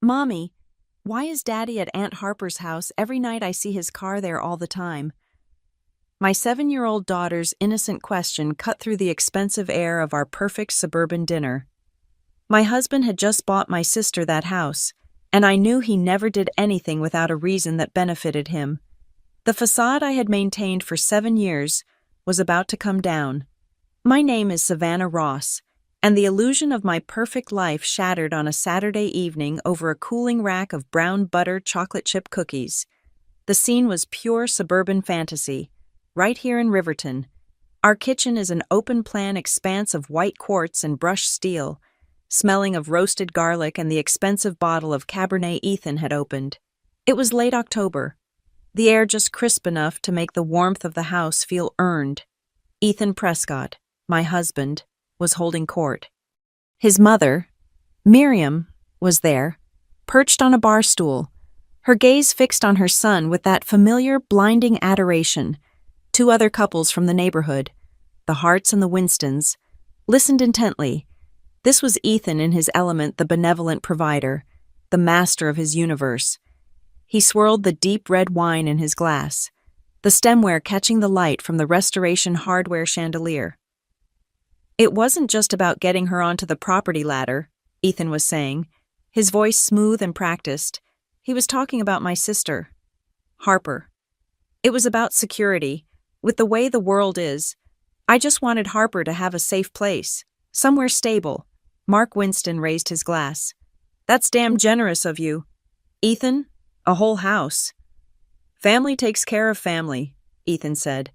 Mommy, why is Daddy at Aunt Harper's house every night I see his car there all the time? My 7-year-old daughter's innocent question cut through the expensive air of our perfect suburban dinner. My husband had just bought my sister that house, and I knew he never did anything without a reason that benefited him. The facade I had maintained for 7 years was about to come down. My name is Savannah Ross, and the illusion of my perfect life shattered on a Saturday evening over a cooling rack of brown butter chocolate chip cookies. The scene was pure suburban fantasy, right here in Riverton. Our kitchen is an open-plan expanse of white quartz and brushed steel, smelling of roasted garlic and the expensive bottle of Cabernet Ethan had opened. It was late October, the air just crisp enough to make the warmth of the house feel earned. Ethan Prescott, my husband, was holding court. His mother, Miriam, was there, perched on a bar stool, her gaze fixed on her son with that familiar, blinding adoration. 2 other couples from the neighborhood, the Harts and the Winstons, listened intently. This was Ethan in his element, the benevolent provider, the master of his universe. He swirled the deep red wine in his glass, the stemware catching the light from the Restoration hardware chandelier. It wasn't just about getting her onto the property ladder, Ethan was saying, his voice smooth and practiced. He was talking about my sister, Harper. It was about security. With the way the world is, I just wanted Harper to have a safe place, somewhere stable. Mark Winston raised his glass. That's damn generous of you. Ethan, a whole house. Family takes care of family, Ethan said,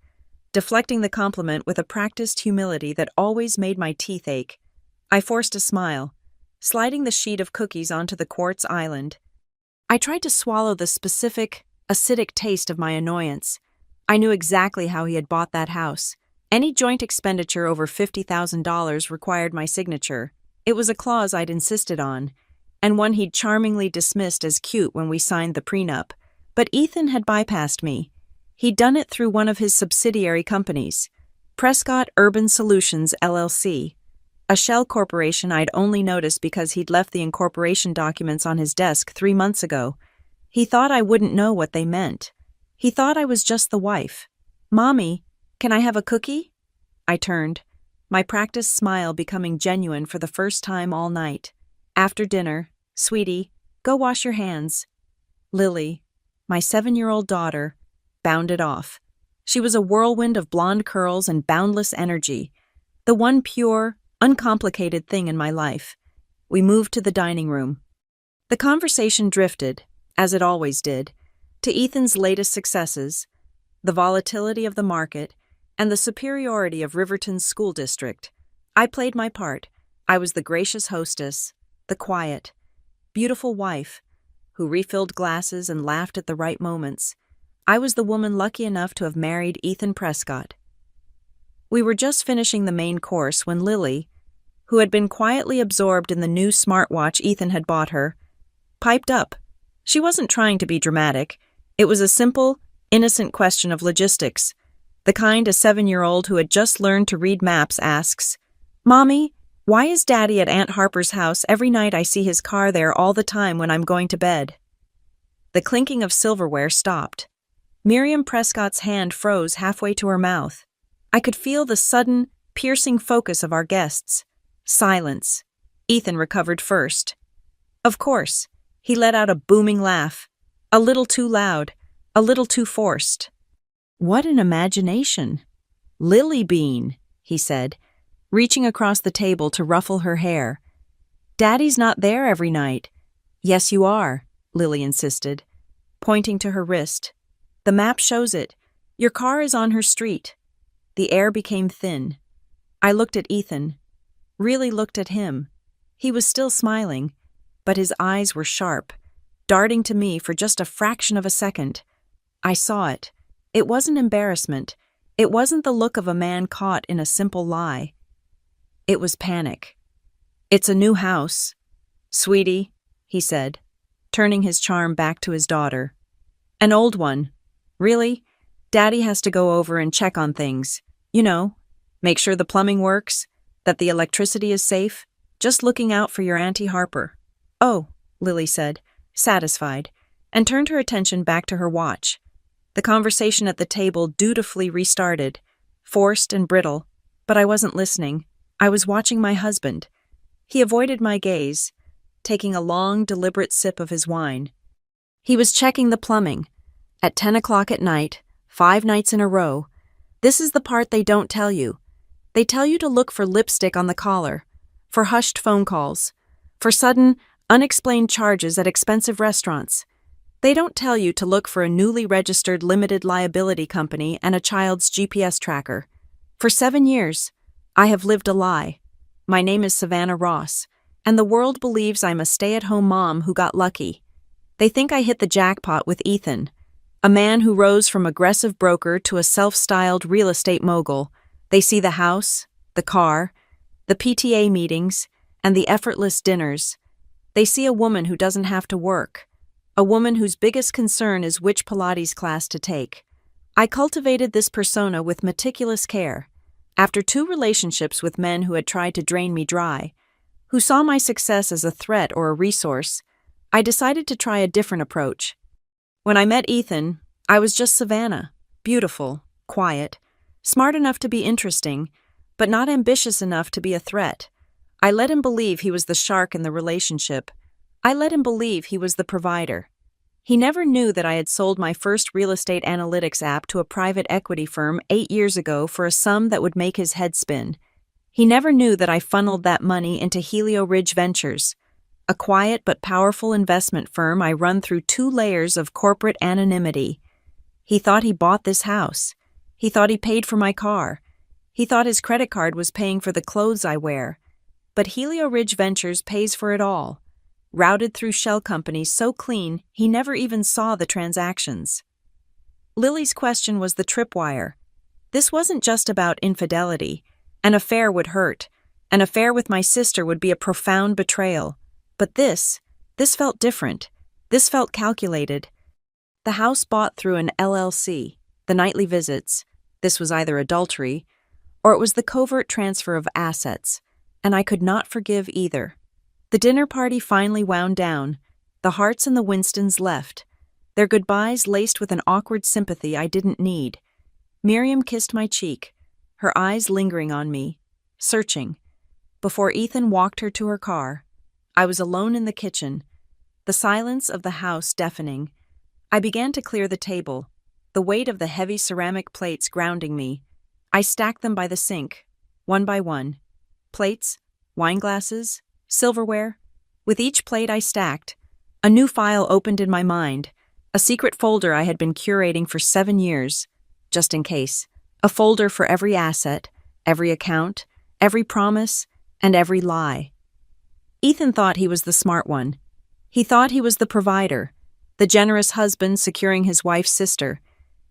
deflecting the compliment with a practiced humility that always made my teeth ache. I forced a smile, sliding the sheet of cookies onto the quartz island. I tried to swallow the specific, acidic taste of my annoyance. I knew exactly how he had bought that house. Any joint expenditure over $50,000 required my signature. It was a clause I'd insisted on, and one he'd charmingly dismissed as cute when we signed the prenup. But Ethan had bypassed me. He'd done it through one of his subsidiary companies, Prescott Urban Solutions, LLC, a shell corporation I'd only noticed because he'd left the incorporation documents on his desk 3 months ago. He thought I wouldn't know what they meant. He thought I was just the wife. Mommy, can I have a cookie? I turned, my practiced smile becoming genuine for the first time all night. After dinner, sweetie, go wash your hands. Lily, my 7-year-old daughter, bounded off. She was a whirlwind of blonde curls and boundless energy, the one pure, uncomplicated thing in my life. We moved to the dining room. The conversation drifted, as it always did, to Ethan's latest successes, the volatility of the market, and the superiority of Riverton's school district. I played my part. I was the gracious hostess, the quiet, beautiful wife, who refilled glasses and laughed at the right moments. I was the woman lucky enough to have married Ethan Prescott. We were just finishing the main course when Lily, who had been quietly absorbed in the new smartwatch Ethan had bought her, piped up. She wasn't trying to be dramatic. It was a simple, innocent question of logistics, the kind a 7-year-old who had just learned to read maps asks. Mommy, why is Daddy at Aunt Harper's house every night I see his car there all the time when I'm going to bed? The clinking of silverware stopped. Miriam Prescott's hand froze halfway to her mouth. I could feel the sudden, piercing focus of our guests. Silence. Ethan recovered first. Of course, he let out a booming laugh. A little too loud, a little too forced. What an imagination. Lily Bean, he said, reaching across the table to ruffle her hair. Daddy's not there every night. Yes, you are, Lily insisted, pointing to her wrist. The map shows it. Your car is on her street. The air became thin. I looked at Ethan, really looked at him. He was still smiling, but his eyes were sharp, darting to me for just a fraction of a second. I saw it. It wasn't embarrassment. It wasn't the look of a man caught in a simple lie. It was panic. It's a new house. Sweetie, he said, turning his charm back to his daughter. An old one. Really? Daddy has to go over and check on things. You know, make sure the plumbing works, that the electricity is safe, just looking out for your Auntie Harper. Oh, Lily said, satisfied, and turned her attention back to her watch. The conversation at the table dutifully restarted, forced and brittle, but I wasn't listening. I was watching my husband. He avoided my gaze, taking a long, deliberate sip of his wine. He was checking the plumbing. At 10 o'clock at night, 5 nights in a row. This is the part they don't tell you. They tell you to look for lipstick on the collar, for hushed phone calls, for sudden, unexplained charges at expensive restaurants. They don't tell you to look for a newly registered limited liability company and a child's GPS tracker. For 7 years, I have lived a lie. My name is Savannah Ross, and the world believes I'm a stay-at-home mom who got lucky. They think I hit the jackpot with Ethan, a man who rose from aggressive broker to a self-styled real estate mogul. They see the house, the car, the PTA meetings, and the effortless dinners. They see a woman who doesn't have to work, a woman whose biggest concern is which Pilates class to take. I cultivated this persona with meticulous care. After 2 relationships with men who had tried to drain me dry, who saw my success as a threat or a resource, I decided to try a different approach. When I met Ethan, I was just Savannah, beautiful, quiet, smart enough to be interesting, but not ambitious enough to be a threat. I let him believe he was the shark in the relationship. I let him believe he was the provider. He never knew that I had sold my first real estate analytics app to a private equity firm 8 years ago for a sum that would make his head spin. He never knew that I funneled that money into Helio Ridge Ventures, a quiet but powerful investment firm I run through 2 layers of corporate anonymity. He thought he bought this house. He thought he paid for my car. He thought his credit card was paying for the clothes I wear. But Helio Ridge Ventures pays for it all, routed through shell companies so clean he never even saw the transactions. Lily's question was the tripwire. This wasn't just about infidelity. An affair would hurt. An affair with my sister would be a profound betrayal. But this felt different. This felt calculated. The house bought through an LLC, the nightly visits, this was either adultery, or it was the covert transfer of assets, and I could not forgive either. The dinner party finally wound down. The Harts and the Winstons left, their goodbyes laced with an awkward sympathy I didn't need. Miriam kissed my cheek, her eyes lingering on me, searching, before Ethan walked her to her car. I was alone in the kitchen, the silence of the house deafening. I began to clear the table, the weight of the heavy ceramic plates grounding me. I stacked them by the sink, one by one. Plates, wine glasses, silverware. With each plate I stacked, a new file opened in my mind, a secret folder I had been curating for 7 years, just in case. A folder for every asset, every account, every promise, and every lie. Ethan thought he was the smart one. He thought he was the provider, the generous husband securing his wife's sister.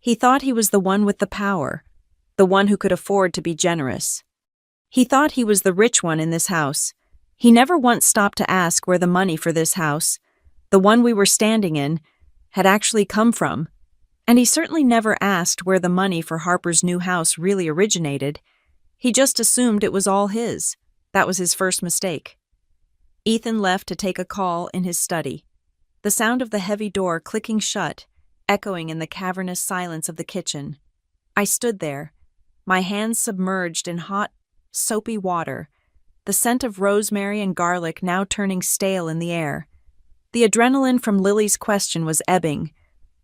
He thought he was the one with the power, the one who could afford to be generous. He thought he was the rich one in this house. He never once stopped to ask where the money for this house, the one we were standing in, had actually come from. And he certainly never asked where the money for Harper's new house really originated. He just assumed it was all his. That was his first mistake. Ethan left to take a call in his study. The sound of the heavy door clicking shut, echoing in the cavernous silence of the kitchen. I stood there, my hands submerged in hot, soapy water, the scent of rosemary and garlic now turning stale in the air. The adrenaline from Lily's question was ebbing,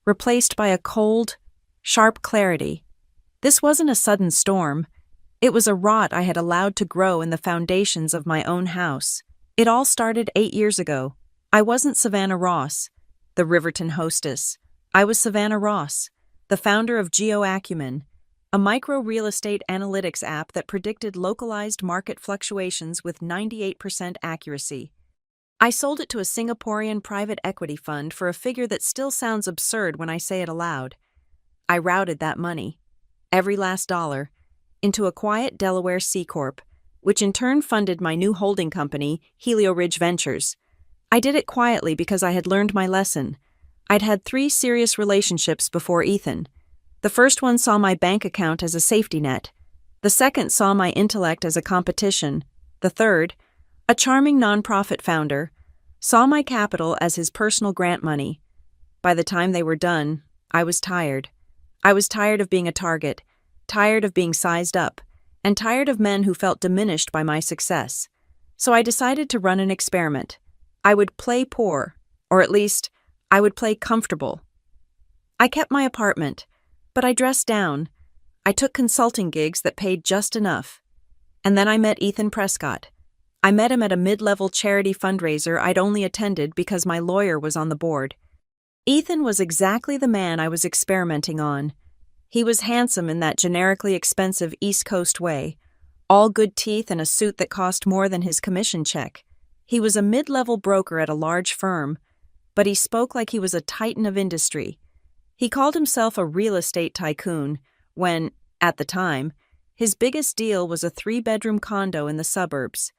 replaced by a cold, sharp clarity. This wasn't a sudden storm. It was a rot I had allowed to grow in the foundations of my own house. It all started 8 years ago. I wasn't Savannah Ross, the Riverton hostess. I was Savannah Ross, the founder of GeoAcumen, a micro-real estate analytics app that predicted localized market fluctuations with 98% accuracy. I sold it to a Singaporean private equity fund for a figure that still sounds absurd when I say it aloud. I routed that money, every last dollar, into a quiet Delaware C Corp, which in turn funded my new holding company, Helio Ridge Ventures. I did it quietly because I had learned my lesson. I'd had 3 serious relationships before Ethan. The first one saw my bank account as a safety net. The second saw my intellect as a competition. The third, a charming nonprofit founder, saw my capital as his personal grant money. By the time they were done, I was tired. I was tired of being a target, tired of being sized up, and tired of men who felt diminished by my success. So I decided to run an experiment. I would play poor, or at least, I would play comfortable. I kept my apartment, but I dressed down. I took consulting gigs that paid just enough. And then I met Ethan Prescott. I met him at a mid-level charity fundraiser I'd only attended because my lawyer was on the board. Ethan was exactly the man I was experimenting on. He was handsome in that generically expensive East Coast way, all good teeth and a suit that cost more than his commission check. He was a mid-level broker at a large firm, but he spoke like he was a titan of industry. He called himself a real estate tycoon when, at the time, his biggest deal was a 3-bedroom condo in the suburbs.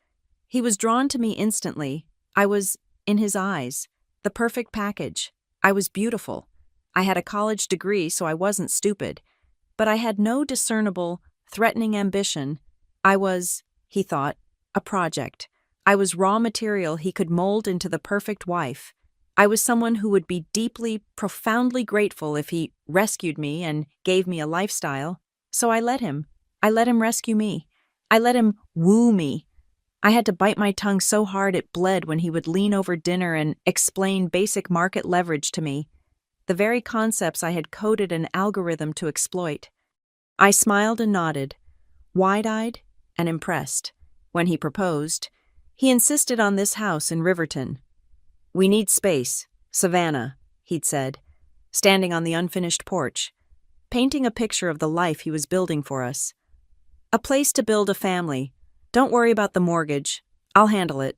He was drawn to me instantly. I was, in his eyes, the perfect package. I was beautiful. I had a college degree, so I wasn't stupid. But I had no discernible, threatening ambition. I was, he thought, a project. I was raw material he could mold into the perfect wife. I was someone who would be deeply, profoundly grateful if he rescued me and gave me a lifestyle. So I let him. I let him rescue me. I let him woo me. I had to bite my tongue so hard it bled when he would lean over dinner and explain basic market leverage to me, the very concepts I had coded an algorithm to exploit. I smiled and nodded, wide-eyed and impressed. When he proposed, he insisted on this house in Riverton. "We need space, Savannah," he'd said, standing on the unfinished porch, painting a picture of the life he was building for us. "A place to build a family. Don't worry about the mortgage. I'll handle it."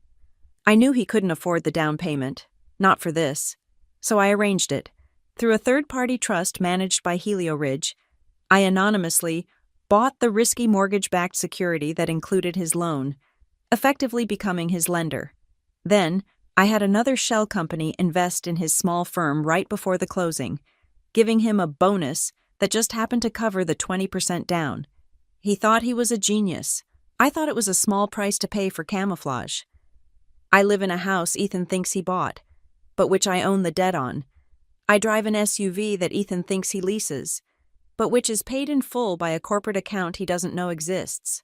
I knew he couldn't afford the down payment, not for this, so I arranged it. Through a third-party trust managed by Helio Ridge, I anonymously bought the risky mortgage-backed security that included his loan, effectively becoming his lender. Then, I had another shell company invest in his small firm right before the closing, giving him a bonus that just happened to cover the 20% down. He thought he was a genius. I thought it was a small price to pay for camouflage. I live in a house Ethan thinks he bought, but which I own the debt on. I drive an SUV that Ethan thinks he leases, but which is paid in full by a corporate account he doesn't know exists.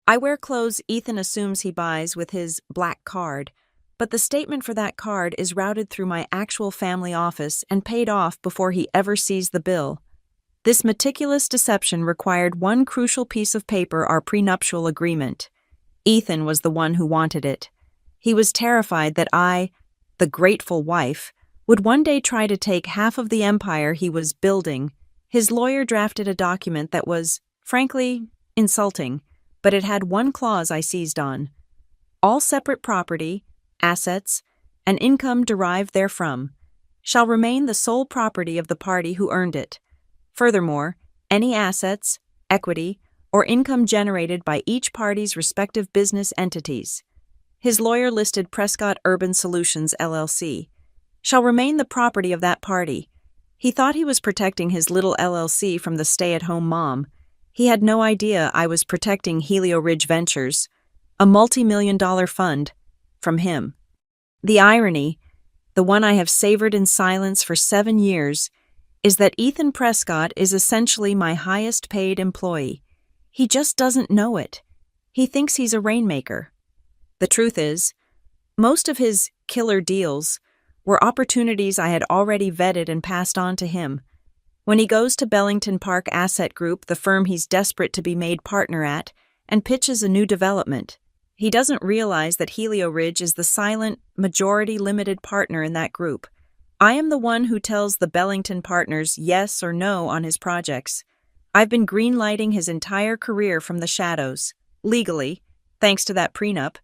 I wear clothes Ethan assumes he buys with his black card, but the statement for that card is routed through my actual family office and paid off before he ever sees the bill. This meticulous deception required one crucial piece of paper, our prenuptial agreement. Ethan was the one who wanted it. He was terrified that I, the grateful wife, would one day try to take half of the empire he was building. His lawyer drafted a document that was, frankly, insulting, but it had one clause I seized on. All separate property, assets, and income derived therefrom shall remain the sole property of the party who earned it. Furthermore, any assets, equity, or income generated by each party's respective business entities, his lawyer listed Prescott Urban Solutions, LLC, shall remain the property of that party. He thought he was protecting his little LLC from the stay-at-home mom. He had no idea I was protecting Helio Ridge Ventures, a multi-million-dollar fund, from him. The irony, the one I have savored in silence for 7 years, is that Ethan Prescott is essentially my highest-paid employee. He just doesn't know it. He thinks he's a rainmaker. The truth is, most of his killer deals were opportunities I had already vetted and passed on to him. When he goes to Bellington Park Asset Group, the firm he's desperate to be made partner at, and pitches a new development, he doesn't realize that Helio Ridge is the silent, majority limited partner in that group. I am the one who tells the Bellington partners yes or no on his projects. I've been greenlighting his entire career from the shadows. Legally, thanks to that prenup.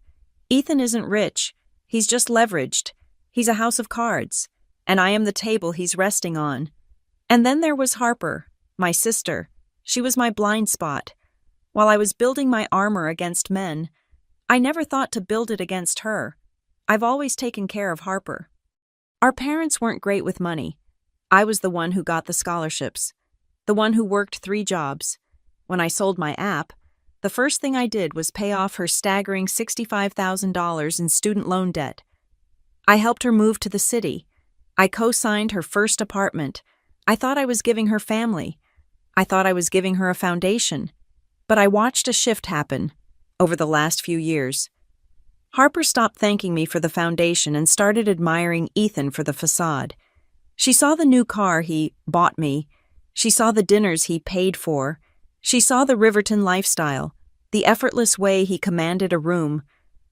Ethan isn't rich. He's just leveraged. He's a house of cards, and I am the table he's resting on. And then there was Harper, my sister. She was my blind spot. While I was building my armor against men, I never thought to build it against her. I've always taken care of Harper. Our parents weren't great with money. I was the one who got the scholarships, the one who worked 3 jobs. When I sold my app, the first thing I did was pay off her staggering $65,000 in student loan debt. I helped her move to the city. I co-signed her first apartment. I thought I was giving her family. I thought I was giving her a foundation. But I watched a shift happen over the last few years. Harper stopped thanking me for the foundation and started admiring Ethan for the facade. She saw the new car he bought me. She saw the dinners he paid for. She saw the Riverton lifestyle, the effortless way he commanded a room,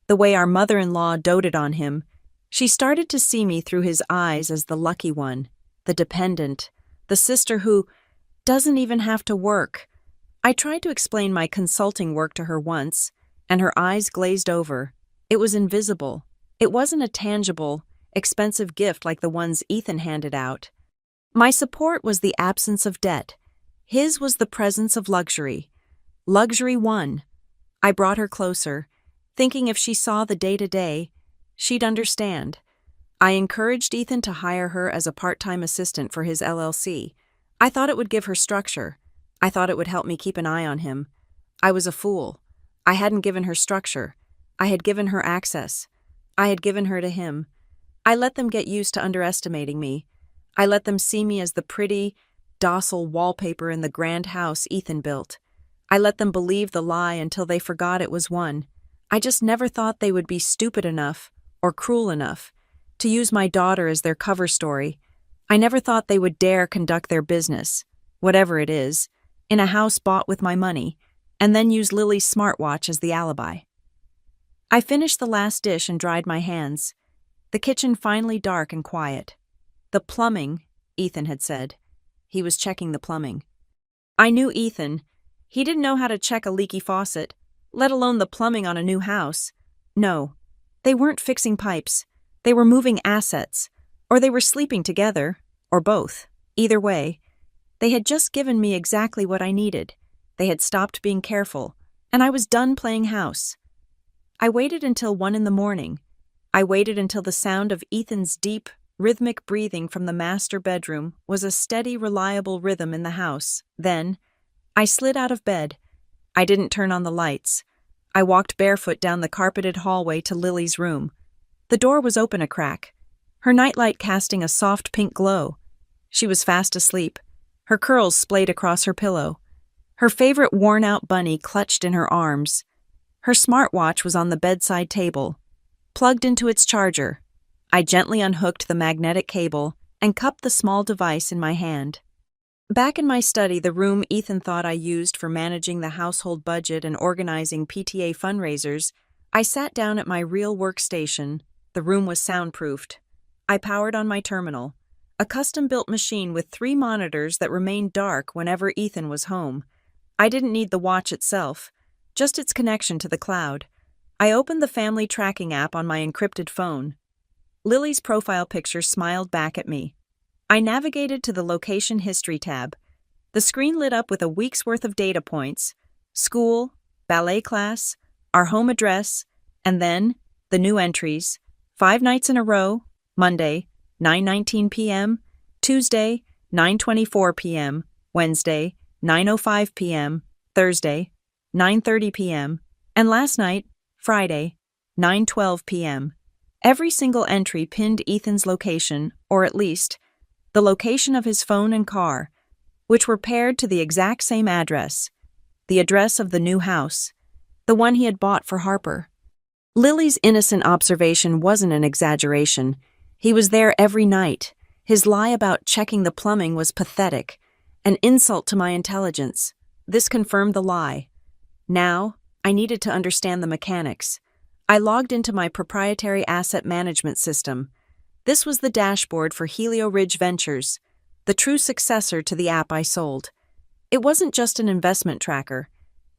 the way our mother-in-law doted on him. She started to see me through his eyes as the lucky one, the dependent, the sister who doesn't even have to work. I tried to explain my consulting work to her once, and her eyes glazed over. It was invisible. It wasn't a tangible, expensive gift like the ones Ethan handed out. My support was the absence of debt. His was the presence of luxury. Luxury won. I brought her closer, thinking if she saw the day-to-day, she'd understand. I encouraged Ethan to hire her as a part-time assistant for his LLC. I thought it would give her structure. I thought it would help me keep an eye on him. I was a fool. I hadn't given her structure. I had given her access. I had given her to him. I let them get used to underestimating me. I let them see me as the pretty, docile wallpaper in the grand house Ethan built. I let them believe the lie until they forgot it was one. I just never thought they would be stupid enough, or cruel enough, to use my daughter as their cover story. I never thought they would dare conduct their business, whatever it is, in a house bought with my money, and then use Lily's smartwatch as the alibi. I finished the last dish and dried my hands. The kitchen finally dark and quiet. The plumbing, Ethan had said. He was checking the plumbing. I knew Ethan. He didn't know how to check a leaky faucet, let alone the plumbing on a new house. No, they weren't fixing pipes. They were moving assets, or they were sleeping together, or both. Either way, they had just given me exactly what I needed. They had stopped being careful, and I was done playing house. I waited until 1 a.m. I waited until the sound of Ethan's deep, rhythmic breathing from the master bedroom was a steady, reliable rhythm in the house. Then, I slid out of bed. I didn't turn on the lights. I walked barefoot down the carpeted hallway to Lily's room. The door was open a crack, her nightlight casting a soft pink glow. She was fast asleep, her curls splayed across her pillow. Her favorite worn-out bunny clutched in her arms. Her smartwatch was on the bedside table, plugged into its charger. I gently unhooked the magnetic cable and cupped the small device in my hand. Back in my study, the room Ethan thought I used for managing the household budget and organizing PTA fundraisers, I sat down at my real workstation. The room was soundproofed. I powered on my terminal, a custom-built machine with 3 monitors that remained dark whenever Ethan was home. I didn't need the watch itself, just its connection to the cloud. I opened the family tracking app on my encrypted phone. Lily's profile picture smiled back at me. I navigated to the Location History tab. The screen lit up with a week's worth of data points: school, ballet class, our home address, and then the new entries: 5 nights in a row, Monday, 9:19 p.m., Tuesday, 9:24 p.m., Wednesday, 9:05 p.m., Thursday, 9:30 p.m., and last night, Friday, 9:12 p.m. Every single entry pinned Ethan's location, or at least, the location of his phone and car, which were paired to the exact same address, the address of the new house, the one he had bought for Harper. Lily's innocent observation wasn't an exaggeration. He was there every night. His lie about checking the plumbing was pathetic, an insult to my intelligence. This confirmed the lie. Now, I needed to understand the mechanics. I logged into my proprietary asset management system. This was the dashboard for Helio Ridge Ventures, the true successor to the app I sold. It wasn't just an investment tracker.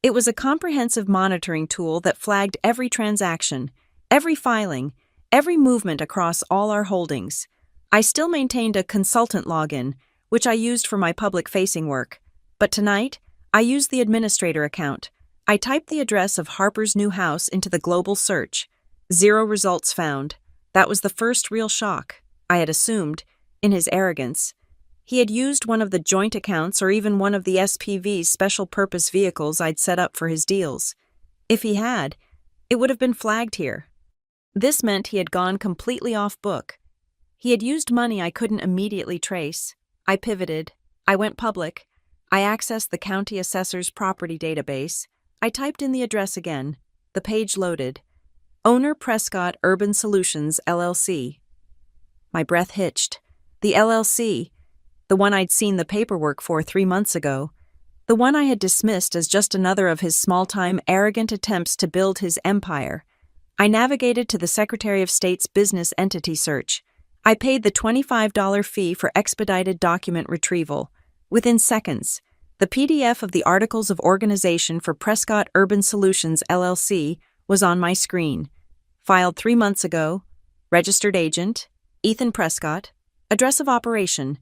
It was a comprehensive monitoring tool that flagged every transaction, every filing, every movement across all our holdings. I still maintained a consultant login, which I used for my public-facing work. But tonight, I used the administrator account. I typed the address of Harper's new house into the global search. 0 results found. That was the first real shock. I had assumed, in his arrogance, he had used one of the joint accounts or even one of the SPV's special-purpose vehicles I'd set up for his deals. If he had, it would have been flagged here. This meant he had gone completely off book. He had used money I couldn't immediately trace. I pivoted. I went public. I accessed the county assessor's property database. I typed in the address again. The page loaded. Owner Prescott Urban Solutions, LLC. My breath hitched. The LLC. The one I'd seen the paperwork for 3 months ago. The one I had dismissed as just another of his small-time, arrogant attempts to build his empire. I navigated to the Secretary of State's business entity search. I paid the $25 fee for expedited document retrieval. Within seconds, the PDF of the Articles of Organization for Prescott Urban Solutions, LLC, was on my screen. Filed 3 months ago. Registered agent, Ethan Prescott. Address of operation,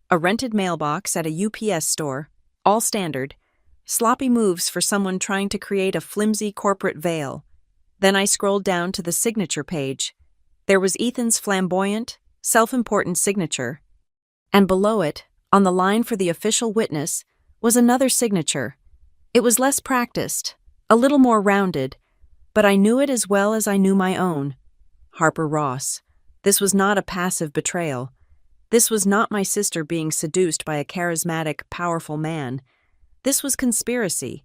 a rented mailbox at a UPS store. All standard. Sloppy moves for someone trying to create a flimsy corporate veil. Then I scrolled down to the signature page. There was Ethan's flamboyant, self-important signature. And below it, on the line for the official witness, was another signature. It was less practiced, a little more rounded, but I knew it as well as I knew my own. Harper Ross. This was not a passive betrayal. This was not my sister being seduced by a charismatic, powerful man. This was conspiracy.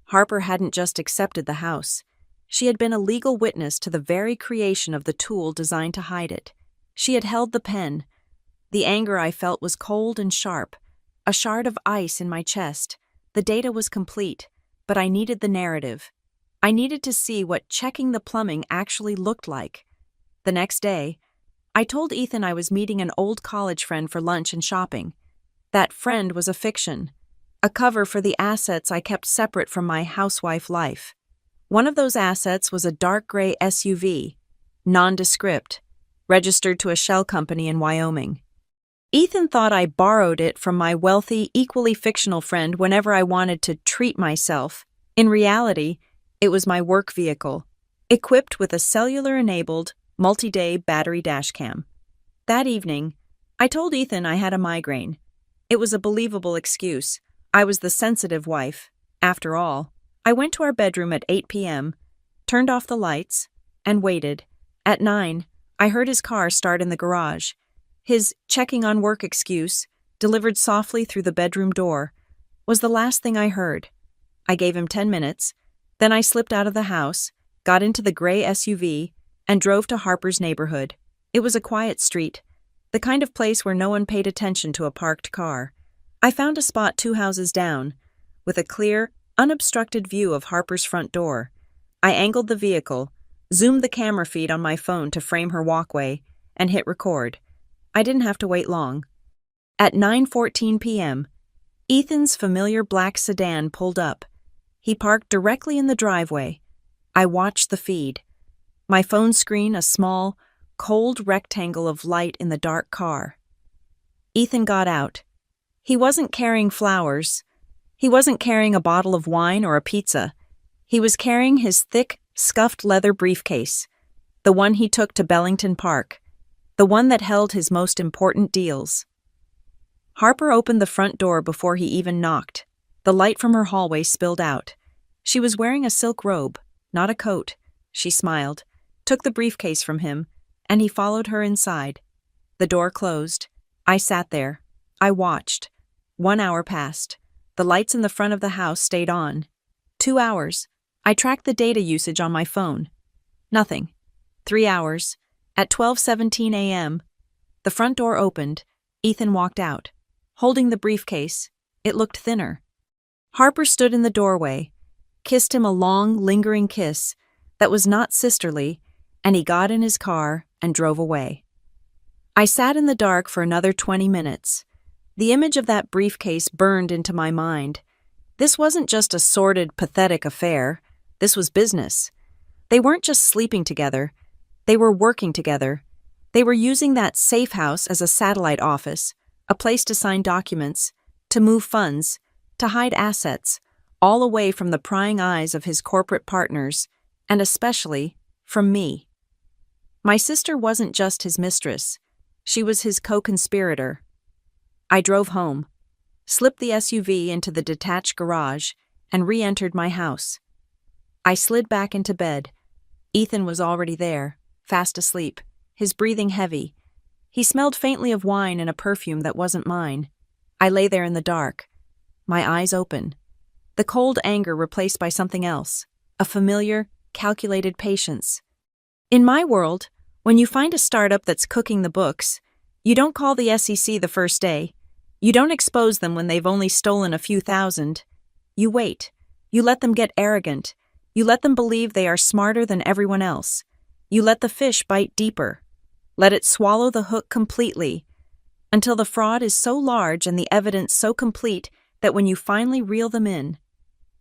Harper hadn't just accepted the house. She had been a legal witness to the very creation of the tool designed to hide it. She had held the pen. The anger I felt was cold and sharp, a shard of ice in my chest. The data was complete, but I needed the narrative. I needed to see what checking the plumbing actually looked like. The next day, I told Ethan I was meeting an old college friend for lunch and shopping. That friend was a fiction, a cover for the assets I kept separate from my housewife life. One of those assets was a dark gray SUV, nondescript, registered to a shell company in Wyoming. Ethan thought I borrowed it from my wealthy, equally fictional friend whenever I wanted to treat myself. In reality, it was my work vehicle, equipped with a cellular-enabled, multi-day battery dashcam. That evening, I told Ethan I had a migraine. It was a believable excuse. I was the sensitive wife. After all, I went to our bedroom at 8 p.m., turned off the lights, and waited. At 9, I heard his car start in the garage. His checking on work excuse, delivered softly through the bedroom door, was the last thing I heard. I gave him 10 minutes, then I slipped out of the house, got into the gray SUV, and drove to Harper's neighborhood. It was a quiet street, the kind of place where no one paid attention to a parked car. I found a spot 2 houses down, with a clear, unobstructed view of Harper's front door. I angled the vehicle, zoomed the camera feed on my phone to frame her walkway, and hit record. I didn't have to wait long. At 9:14 p.m., Ethan's familiar black sedan pulled up. He parked directly in the driveway. I watched the feed. My phone screen a small, cold rectangle of light in the dark car. Ethan got out. He wasn't carrying flowers. He wasn't carrying a bottle of wine or a pizza. He was carrying his thick, scuffed leather briefcase, the one he took to Bellington Park, the one that held his most important deals. Harper opened the front door before he even knocked. The light from her hallway spilled out. She was wearing a silk robe, not a coat. She smiled, took the briefcase from him, and he followed her inside. The door closed. I sat there. I watched. 1 hour passed. The lights in the front of the house stayed on. 2 hours. I tracked the data usage on my phone. Nothing. 3 hours. At 12:17 a.m., the front door opened. Ethan walked out, holding the briefcase. It looked thinner. Harper stood in the doorway, kissed him a long, lingering kiss that was not sisterly, and he got in his car and drove away. I sat in the dark for another 20 minutes. The image of that briefcase burned into my mind. This wasn't just a sordid, pathetic affair. This was business. They weren't just sleeping together. They were working together. They were using that safe house as a satellite office, a place to sign documents, to move funds, to hide assets, all away from the prying eyes of his corporate partners, and especially from me. My sister wasn't just his mistress. She was his co-conspirator. I drove home, slipped the SUV into the detached garage, and re-entered my house. I slid back into bed. Ethan was already there, fast asleep, his breathing heavy. He smelled faintly of wine and a perfume that wasn't mine. I lay there in the dark, my eyes open. The cold anger replaced by something else, a familiar, calculated patience. In my world, when you find a startup that's cooking the books, you don't call the SEC the first day. You don't expose them when they've only stolen a few thousand. You wait. You let them get arrogant. You let them believe they are smarter than everyone else. You let the fish bite deeper. Let it swallow the hook completely, until the fraud is so large and the evidence so complete that when you finally reel them in,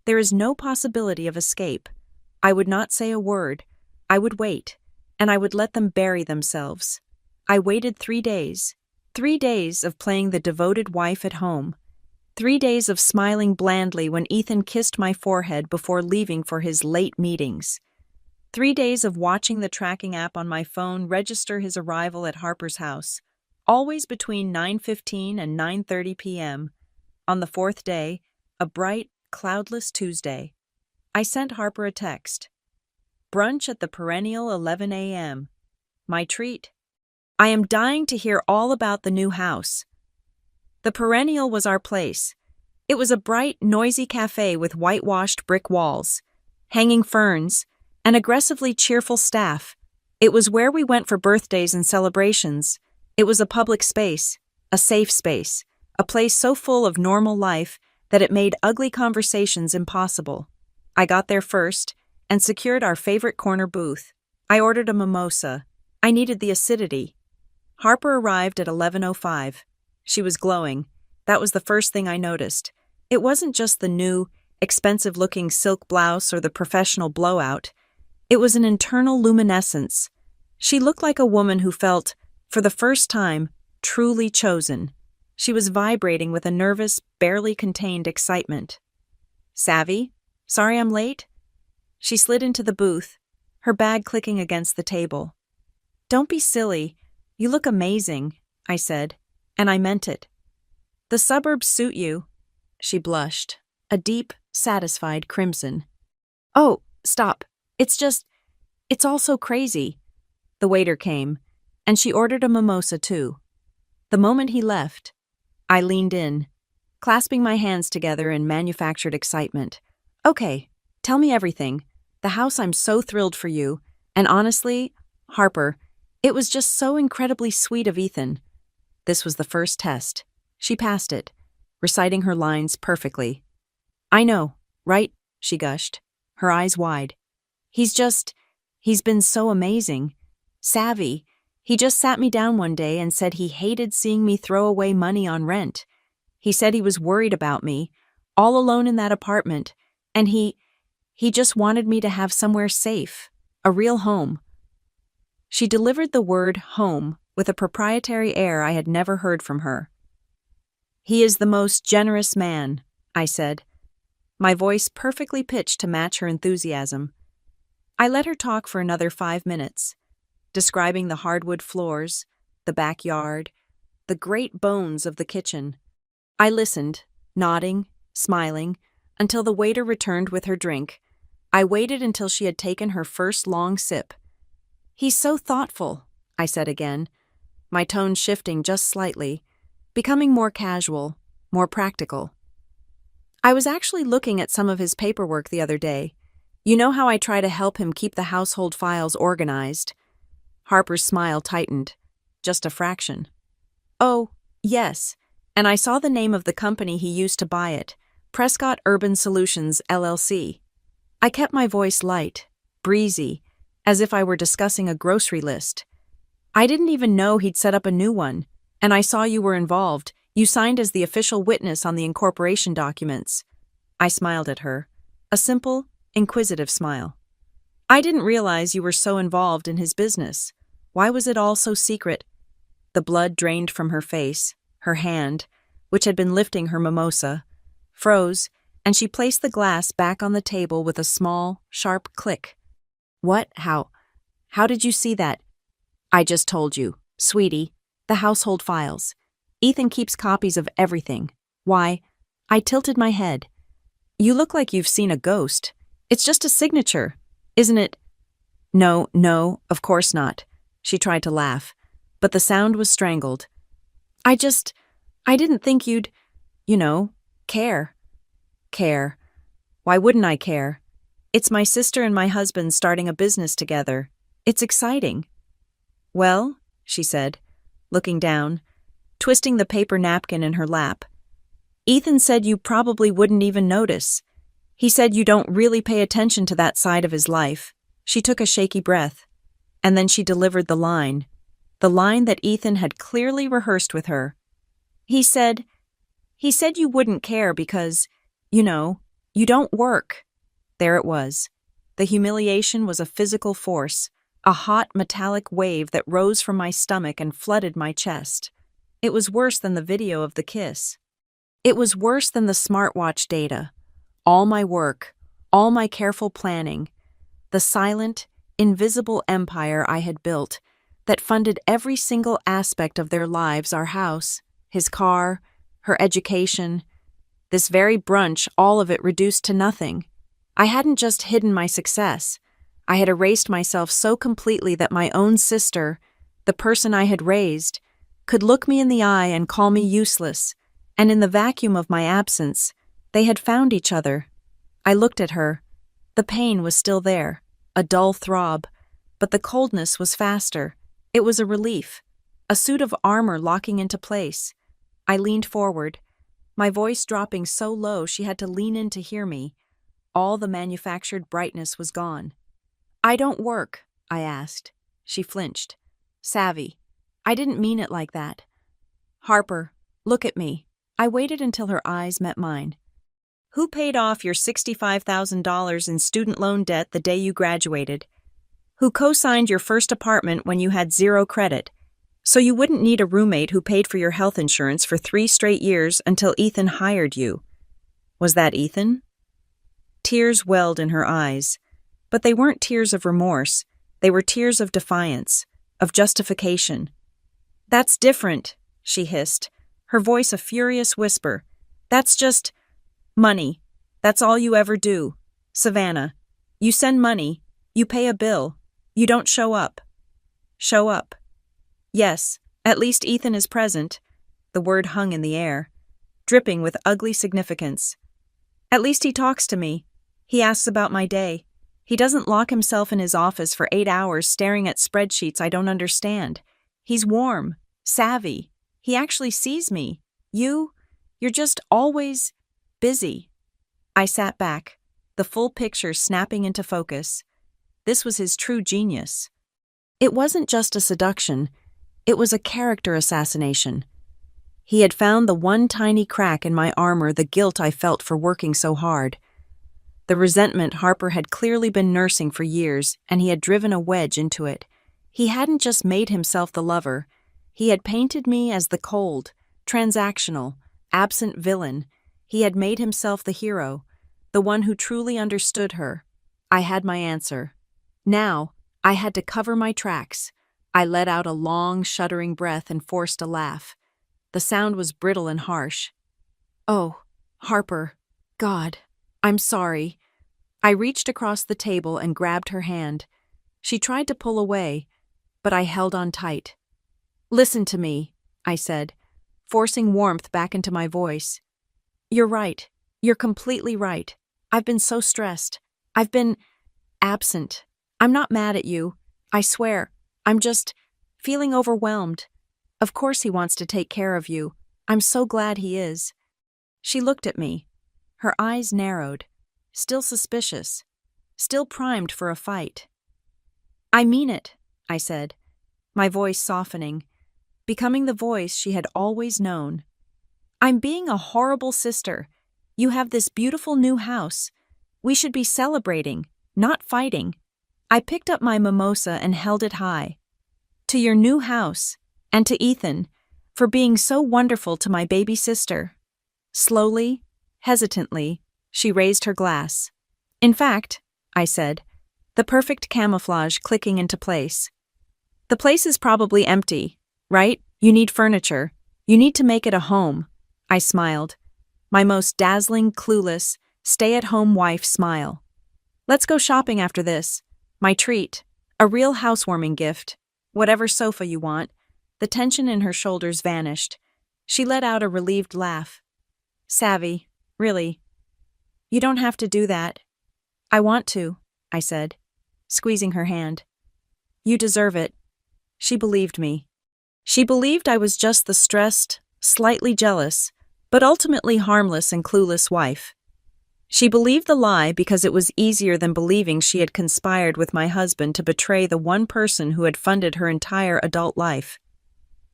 there is no possibility of escape. I would not say a word. I would wait, and I would let them bury themselves. I waited 3 days. 3 days of playing the devoted wife at home. 3 days of smiling blandly when Ethan kissed my forehead before leaving for his late meetings. 3 days of watching the tracking app on my phone register his arrival at Harper's house, always between 9:15 and 9:30 p.m. On the 4th day, a bright, cloudless Tuesday, I sent Harper a text. Brunch at the perennial 11 a.m. My treat. I am dying to hear all about the new house. The perennial was our place. It was a bright, noisy cafe with whitewashed brick walls, hanging ferns, and aggressively cheerful staff. It was where we went for birthdays and celebrations. It was a public space, a safe space, a place so full of normal life that it made ugly conversations impossible. I got there first and secured our favorite corner booth. I ordered a mimosa. I needed the acidity. Harper arrived at 11:05. She was glowing. That was the first thing I noticed. It wasn't just the new, expensive-looking silk blouse or the professional blowout. It was an internal luminescence. She looked like a woman who felt, for the first time, truly chosen. She was vibrating with a nervous, barely contained excitement. "Savvy? Sorry I'm late?" She slid into the booth, her bag clicking against the table. "Don't be silly. You look amazing," I said, and I meant it. "The suburbs suit you." She blushed, a deep, satisfied crimson. "Oh, stop. It's all so crazy." The waiter came, and she ordered a mimosa too. The moment he left, I leaned in, clasping my hands together in manufactured excitement. "Okay, tell me everything. The house, I'm so thrilled for you. And honestly, Harper, it was just so incredibly sweet of Ethan." This was the first test. She passed it, reciting her lines perfectly. "I know, right?" she gushed, her eyes wide. He's been so amazing. Savvy. He just sat me down one day and said he hated seeing me throw away money on rent. He said he was worried about me, all alone in that apartment, and he just wanted me to have somewhere safe, a real home." She delivered the word home with a proprietary air I had never heard from her. "He is the most generous man," I said, my voice perfectly pitched to match her enthusiasm. I let her talk for another 5 minutes, describing the hardwood floors, the backyard, the great bones of the kitchen. I listened, nodding, smiling, until the waiter returned with her drink. I waited until she had taken her first long sip. "He's so thoughtful," I said again, my tone shifting just slightly, becoming more casual, more practical. "I was actually looking at some of his paperwork the other day. You know how I try to help him keep the household files organized?" Harper's smile tightened, just a fraction. "Oh, yes, and I saw the name of the company he used to buy it, Prescott Urban Solutions, LLC. I kept my voice light, breezy, as if I were discussing a grocery list. "I didn't even know he'd set up a new one, and I saw you were involved. You signed as the official witness on the incorporation documents." I smiled at her, a simple, inquisitive smile. "I didn't realize you were so involved in his business. Why was it all so secret?" The blood drained from her face, her hand, which had been lifting her mimosa, froze, and she placed the glass back on the table with a small, sharp click. "What? How did you see that?" "I just told you, sweetie, the household files. Ethan keeps copies of everything. Why?" I tilted my head. "You look like you've seen a ghost. It's just a signature, isn't it?" No, no, of course not. She tried to laugh, but the sound was strangled. I didn't think you'd, you know, care. Care. Why wouldn't I care? It's my sister and my husband starting a business together. It's exciting. Well, she said, looking down, twisting the paper napkin in her lap. Ethan said you probably wouldn't even notice. He said you don't really pay attention to that side of his life. She took a shaky breath, and then she delivered the line that Ethan had clearly rehearsed with her. He said you wouldn't care because, you don't work. There it was. The humiliation was a physical force, a hot metallic wave that rose from my stomach and flooded my chest. It was worse than the video of the kiss. It was worse than the smartwatch data. All my work, all my careful planning, the silent, invisible empire I had built that funded every single aspect of their lives, our house, his car, her education. This very brunch, all of it reduced to nothing. I hadn't just hidden my success. I had erased myself so completely that my own sister, the person I had raised, could look me in the eye and call me useless, and in the vacuum of my absence, they had found each other. I looked at her. The pain was still there, a dull throb, but the coldness was faster. It was a relief, a suit of armor locking into place. I leaned forward, my voice dropping so low she had to lean in to hear me. All the manufactured brightness was gone. I don't work, I asked. She flinched. Savvy. I didn't mean it like that. Harper, look at me. I waited until her eyes met mine. Who paid off your $65,000 in student loan debt the day you graduated? Who co-signed your first apartment when you had zero credit, so you wouldn't need a roommate who paid for your health insurance for 3 straight years until Ethan hired you? Was that Ethan? Tears welled in her eyes, but they weren't tears of remorse. They were tears of defiance, of justification. That's different, she hissed, her voice a furious whisper. That's just money. That's all you ever do. Savannah, you send money, you pay a bill, you don't show up. Show up. Yes, at least Ethan is present. The word hung in the air, dripping with ugly significance. At least he talks to me. He asks about my day. He doesn't lock himself in his office for 8 hours staring at spreadsheets I don't understand. He's warm, savvy. He actually sees me. You're just always busy. I sat back, the full picture snapping into focus. This was his true genius. It wasn't just a seduction. It was a character assassination. He had found the one tiny crack in my armor, the guilt I felt for working so hard. The resentment Harper had clearly been nursing for years, and he had driven a wedge into it. He hadn't just made himself the lover. He had painted me as the cold, transactional, absent villain. He had made himself the hero, the one who truly understood her. I had my answer. Now, I had to cover my tracks. I let out a long, shuddering breath and forced a laugh. The sound was brittle and harsh. Oh, Harper, God, I'm sorry. I reached across the table and grabbed her hand. She tried to pull away, but I held on tight. Listen to me, I said, forcing warmth back into my voice. You're right. You're completely right. I've been so stressed. I've been absent. I'm not mad at you. I swear. I'm just feeling overwhelmed. Of course he wants to take care of you. I'm so glad he is. She looked at me. Her eyes narrowed, still suspicious, still primed for a fight. I mean it, I said, my voice softening, becoming the voice she had always known. I'm being a horrible sister. You have this beautiful new house. We should be celebrating, not fighting. I picked up my mimosa and held it high. To your new house, and to Ethan, for being so wonderful to my baby sister. Slowly, hesitantly, she raised her glass. In fact, I said, the perfect camouflage clicking into place. The place is probably empty, right? You need furniture. You need to make it a home. I smiled, my most dazzling, clueless, stay-at-home wife smile. Let's go shopping after this. My treat, A real housewarming gift. Whatever sofa you want. The tension in her shoulders vanished. She let out a relieved laugh. Savvy, really. You don't have to do that. I want to, I said, squeezing her hand. You deserve it. She believed me. She believed I was just the stressed, slightly jealous, but ultimately harmless and clueless wife. She believed the lie because it was easier than believing she had conspired with my husband to betray the one person who had funded her entire adult life.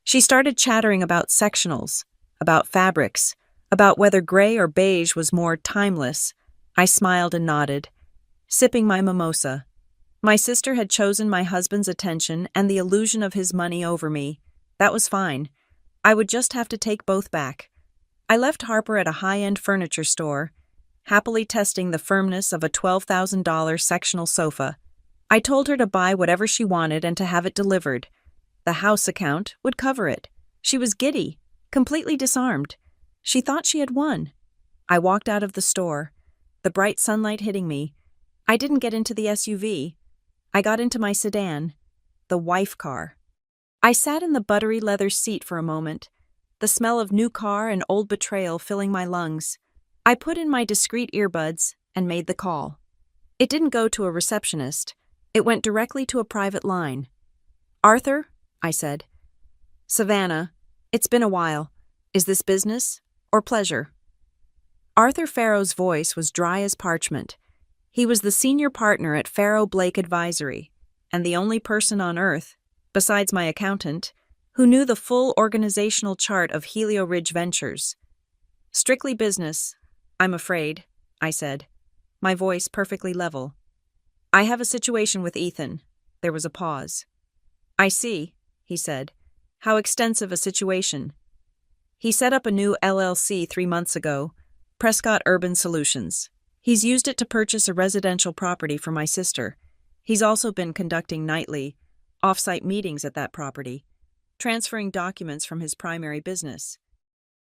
She started chattering about sectionals, about fabrics, about whether gray or beige was more timeless. I smiled and nodded, sipping my mimosa. My sister had chosen my husband's attention and the illusion of his money over me. That was fine. I would just have to take both back. I left Harper at a high-end furniture store, happily testing the firmness of a $12,000 sectional sofa. I told her to buy whatever she wanted and to have it delivered. The house account would cover it. She was giddy, completely disarmed. She thought she had won. I walked out of the store, the bright sunlight hitting me. I didn't get into the SUV. I got into my sedan, the wife car. I sat in the buttery leather seat for a moment, the smell of new car and old betrayal filling my lungs. I put in my discreet earbuds and made the call. It didn't go to a receptionist. It went directly to a private line. Arthur, I said. Savannah, it's been a while. Is this business or pleasure? Arthur Farrow's voice was dry as parchment. He was the senior partner at Farrow Blake Advisory, and the only person on earth, besides my accountant, who knew the full organizational chart of Helio Ridge Ventures. Strictly business, I'm afraid, I said, my voice perfectly level. I have a situation with Ethan. There was a pause. I see, he said. How extensive a situation? He set up a new LLC 3 months ago, Prescott Urban Solutions. He's used it to purchase a residential property for my sister. He's also been conducting nightly, off-site meetings at that property, transferring documents from his primary business.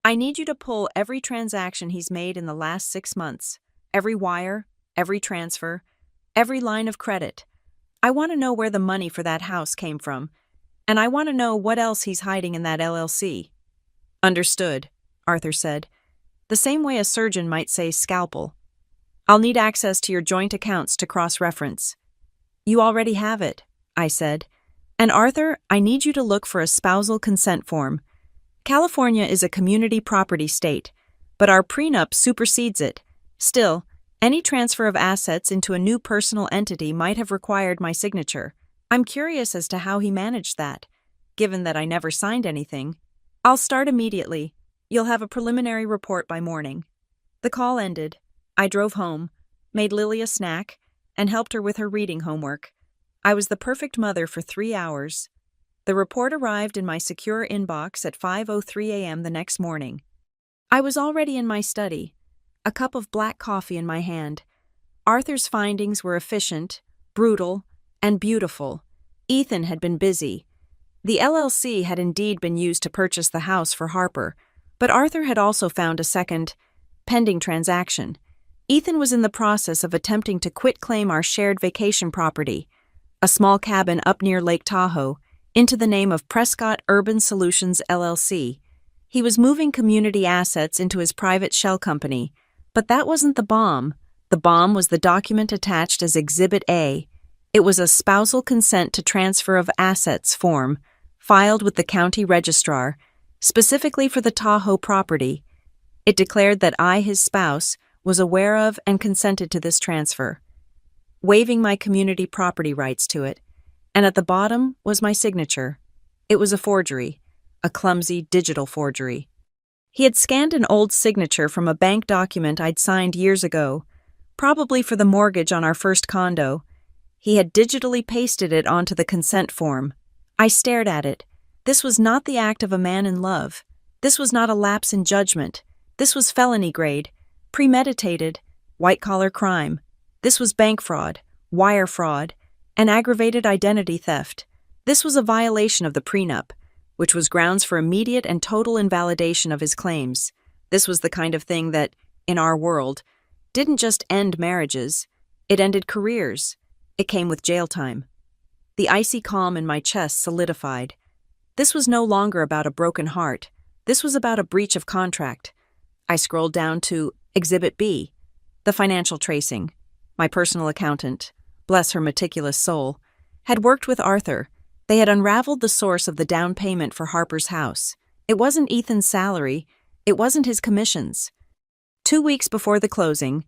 I need you to pull every transaction he's made in the last 6 months, every wire, every transfer, every line of credit. I want to know where the money for that house came from, and I want to know what else he's hiding in that LLC. Understood, Arthur said, the same way a surgeon might say scalpel. I'll need access to your joint accounts to cross-reference. You already have it, I said. And Arthur, I need you to look for a spousal consent form. California is a community property state, but our prenup supersedes it. Still, any transfer of assets into a new personal entity might have required my signature. I'm curious as to how he managed that, given that I never signed anything. I'll start immediately. You'll have a preliminary report by morning. The call ended. I drove home, made Lily a snack, and helped her with her reading homework. I was the perfect mother for 3 hours. The report arrived in my secure inbox at 5:03 a.m. the next morning. I was already in my study, a cup of black coffee in my hand. Arthur's findings were efficient, brutal, and beautiful. Ethan had been busy. The LLC had indeed been used to purchase the house for Harper, but Arthur had also found a second, pending transaction. Ethan was in the process of attempting to quit-claim our shared vacation property, a small cabin up near Lake Tahoe, into the name of Prescott Urban Solutions LLC. He was moving community assets into his private shell company, but that wasn't the bomb. The bomb was the document attached as Exhibit A. It was a spousal consent to transfer of assets form, filed with the county registrar, specifically for the Tahoe property. It declared that I, his spouse, was aware of and consented to this transfer, waiving my community property rights to it, and at the bottom was my signature. It was a forgery, a clumsy digital forgery. He had scanned an old signature from a bank document I'd signed years ago, probably for the mortgage on our first condo. He had digitally pasted it onto the consent form. I stared at it. This was not the act of a man in love. This was not a lapse in judgment. This was felony grade, premeditated, white-collar crime. This was bank fraud, wire fraud, and aggravated identity theft. This was a violation of the prenup, which was grounds for immediate and total invalidation of his claims. This was the kind of thing that, in our world, didn't just end marriages, it ended careers. It came with jail time. The icy calm in my chest solidified. This was no longer about a broken heart. This was about a breach of contract. I scrolled down to Exhibit B, the financial tracing. My personal accountant, bless her meticulous soul, had worked with Arthur. They had unraveled the source of the down payment for Harper's house. It wasn't Ethan's salary. It wasn't his commissions. 2 weeks before the closing,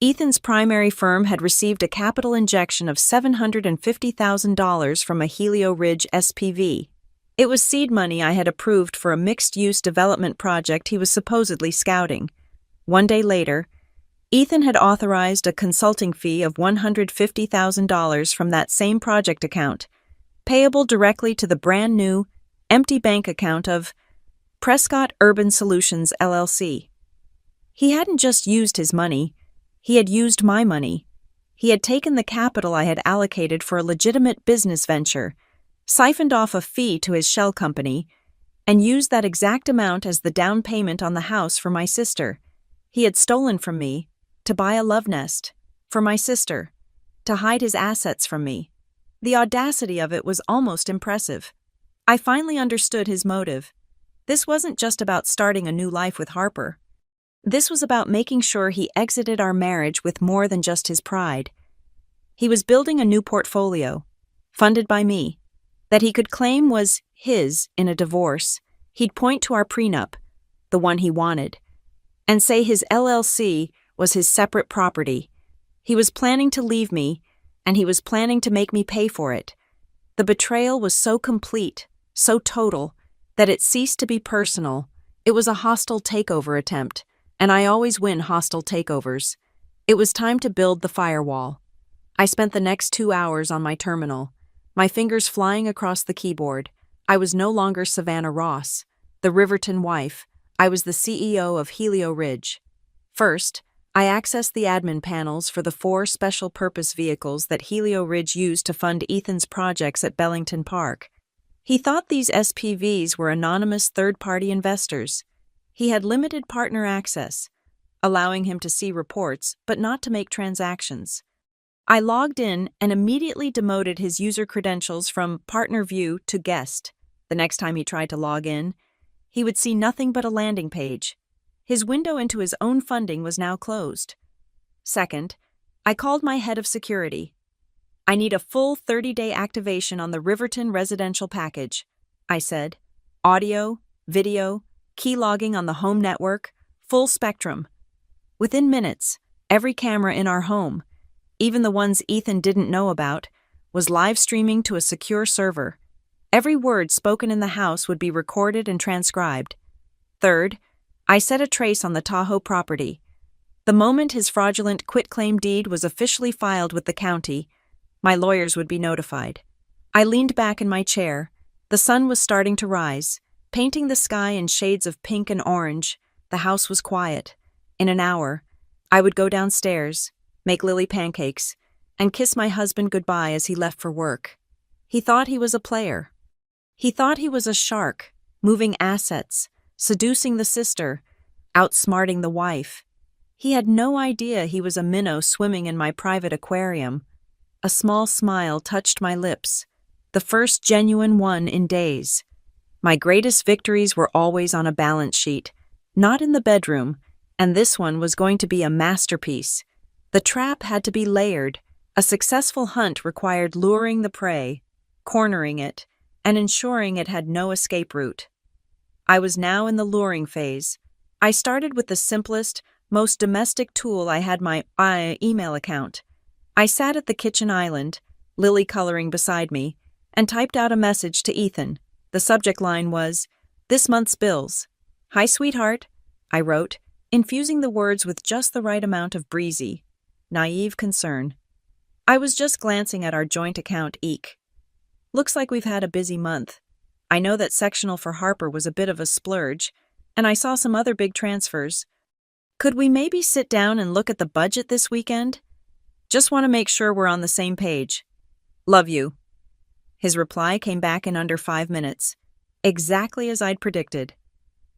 Ethan's primary firm had received a capital injection of $750,000 from a Helio Ridge SPV. It was seed money I had approved for a mixed-use development project he was supposedly scouting. 1 day later, Ethan had authorized a consulting fee of $150,000 from that same project account, payable directly to the brand-new, empty bank account of Prescott Urban Solutions, LLC. He hadn't just used his money, he had used my money. He had taken the capital I had allocated for a legitimate business venture, siphoned off a fee to his shell company, and used that exact amount as the down payment on the house for my sister. He had stolen from me to buy a love nest for my sister, to hide his assets from me. The audacity of it was almost impressive. I finally understood his motive. This wasn't just about starting a new life with Harper. This was about making sure he exited our marriage with more than just his pride. He was building a new portfolio, funded by me, that he could claim was his in a divorce. He'd point to our prenup, the one he wanted, and say his LLC was his separate property. He was planning to leave me, and he was planning to make me pay for it. The betrayal was so complete, so total, that it ceased to be personal. It was a hostile takeover attempt, and I always win hostile takeovers. It was time to build the firewall. I spent the next 2 hours on my terminal, my fingers flying across the keyboard. I was no longer Savannah Ross, the Riverton wife. I was the CEO of Helio Ridge. First, I accessed the admin panels for the 4 special-purpose vehicles that Helio Ridge used to fund Ethan's projects at Bellington Park. He thought these SPVs were anonymous third-party investors. He had limited partner access, allowing him to see reports but not to make transactions. I logged in and immediately demoted his user credentials from Partner View to Guest. The next time he tried to log in, he would see nothing but a landing page. His window into his own funding was now closed. Second, I called my head of security. I need a full 30-day activation on the Riverton residential package, I said. Audio, video, key logging on the home network, full spectrum. Within minutes, every camera in our home, even the ones Ethan didn't know about, was live streaming to a secure server. Every word spoken in the house would be recorded and transcribed. Third, I set a trace on the Tahoe property. The moment his fraudulent quitclaim deed was officially filed with the county, my lawyers would be notified. I leaned back in my chair. The sun was starting to rise, painting the sky in shades of pink and orange. The house was quiet. In an hour, I would go downstairs, make Lily pancakes, and kiss my husband goodbye as he left for work. He thought he was a player. He thought he was a shark, moving assets, seducing the sister, outsmarting the wife. He had no idea he was a minnow swimming in my private aquarium. A small smile touched my lips, the first genuine one in days. My greatest victories were always on a balance sheet, not in the bedroom, and this one was going to be a masterpiece. The trap had to be layered. A successful hunt required luring the prey, cornering it, and ensuring it had no escape route. I was now in the luring phase. I started with the simplest, most domestic tool I had, my email account. I sat at the kitchen island, Lily coloring beside me, and typed out a message to Ethan. The subject line was, "This month's bills." "Hi, sweetheart," I wrote, infusing the words with just the right amount of breezy, naive concern. I was just glancing at our joint account, Eek. Looks like we've had a busy month. I know that sectional for Harper was a bit of a splurge, and I saw some other big transfers. Could we maybe sit down and look at the budget this weekend? Just want to make sure we're on the same page. Love you. His reply came back in under 5 minutes, exactly as I'd predicted.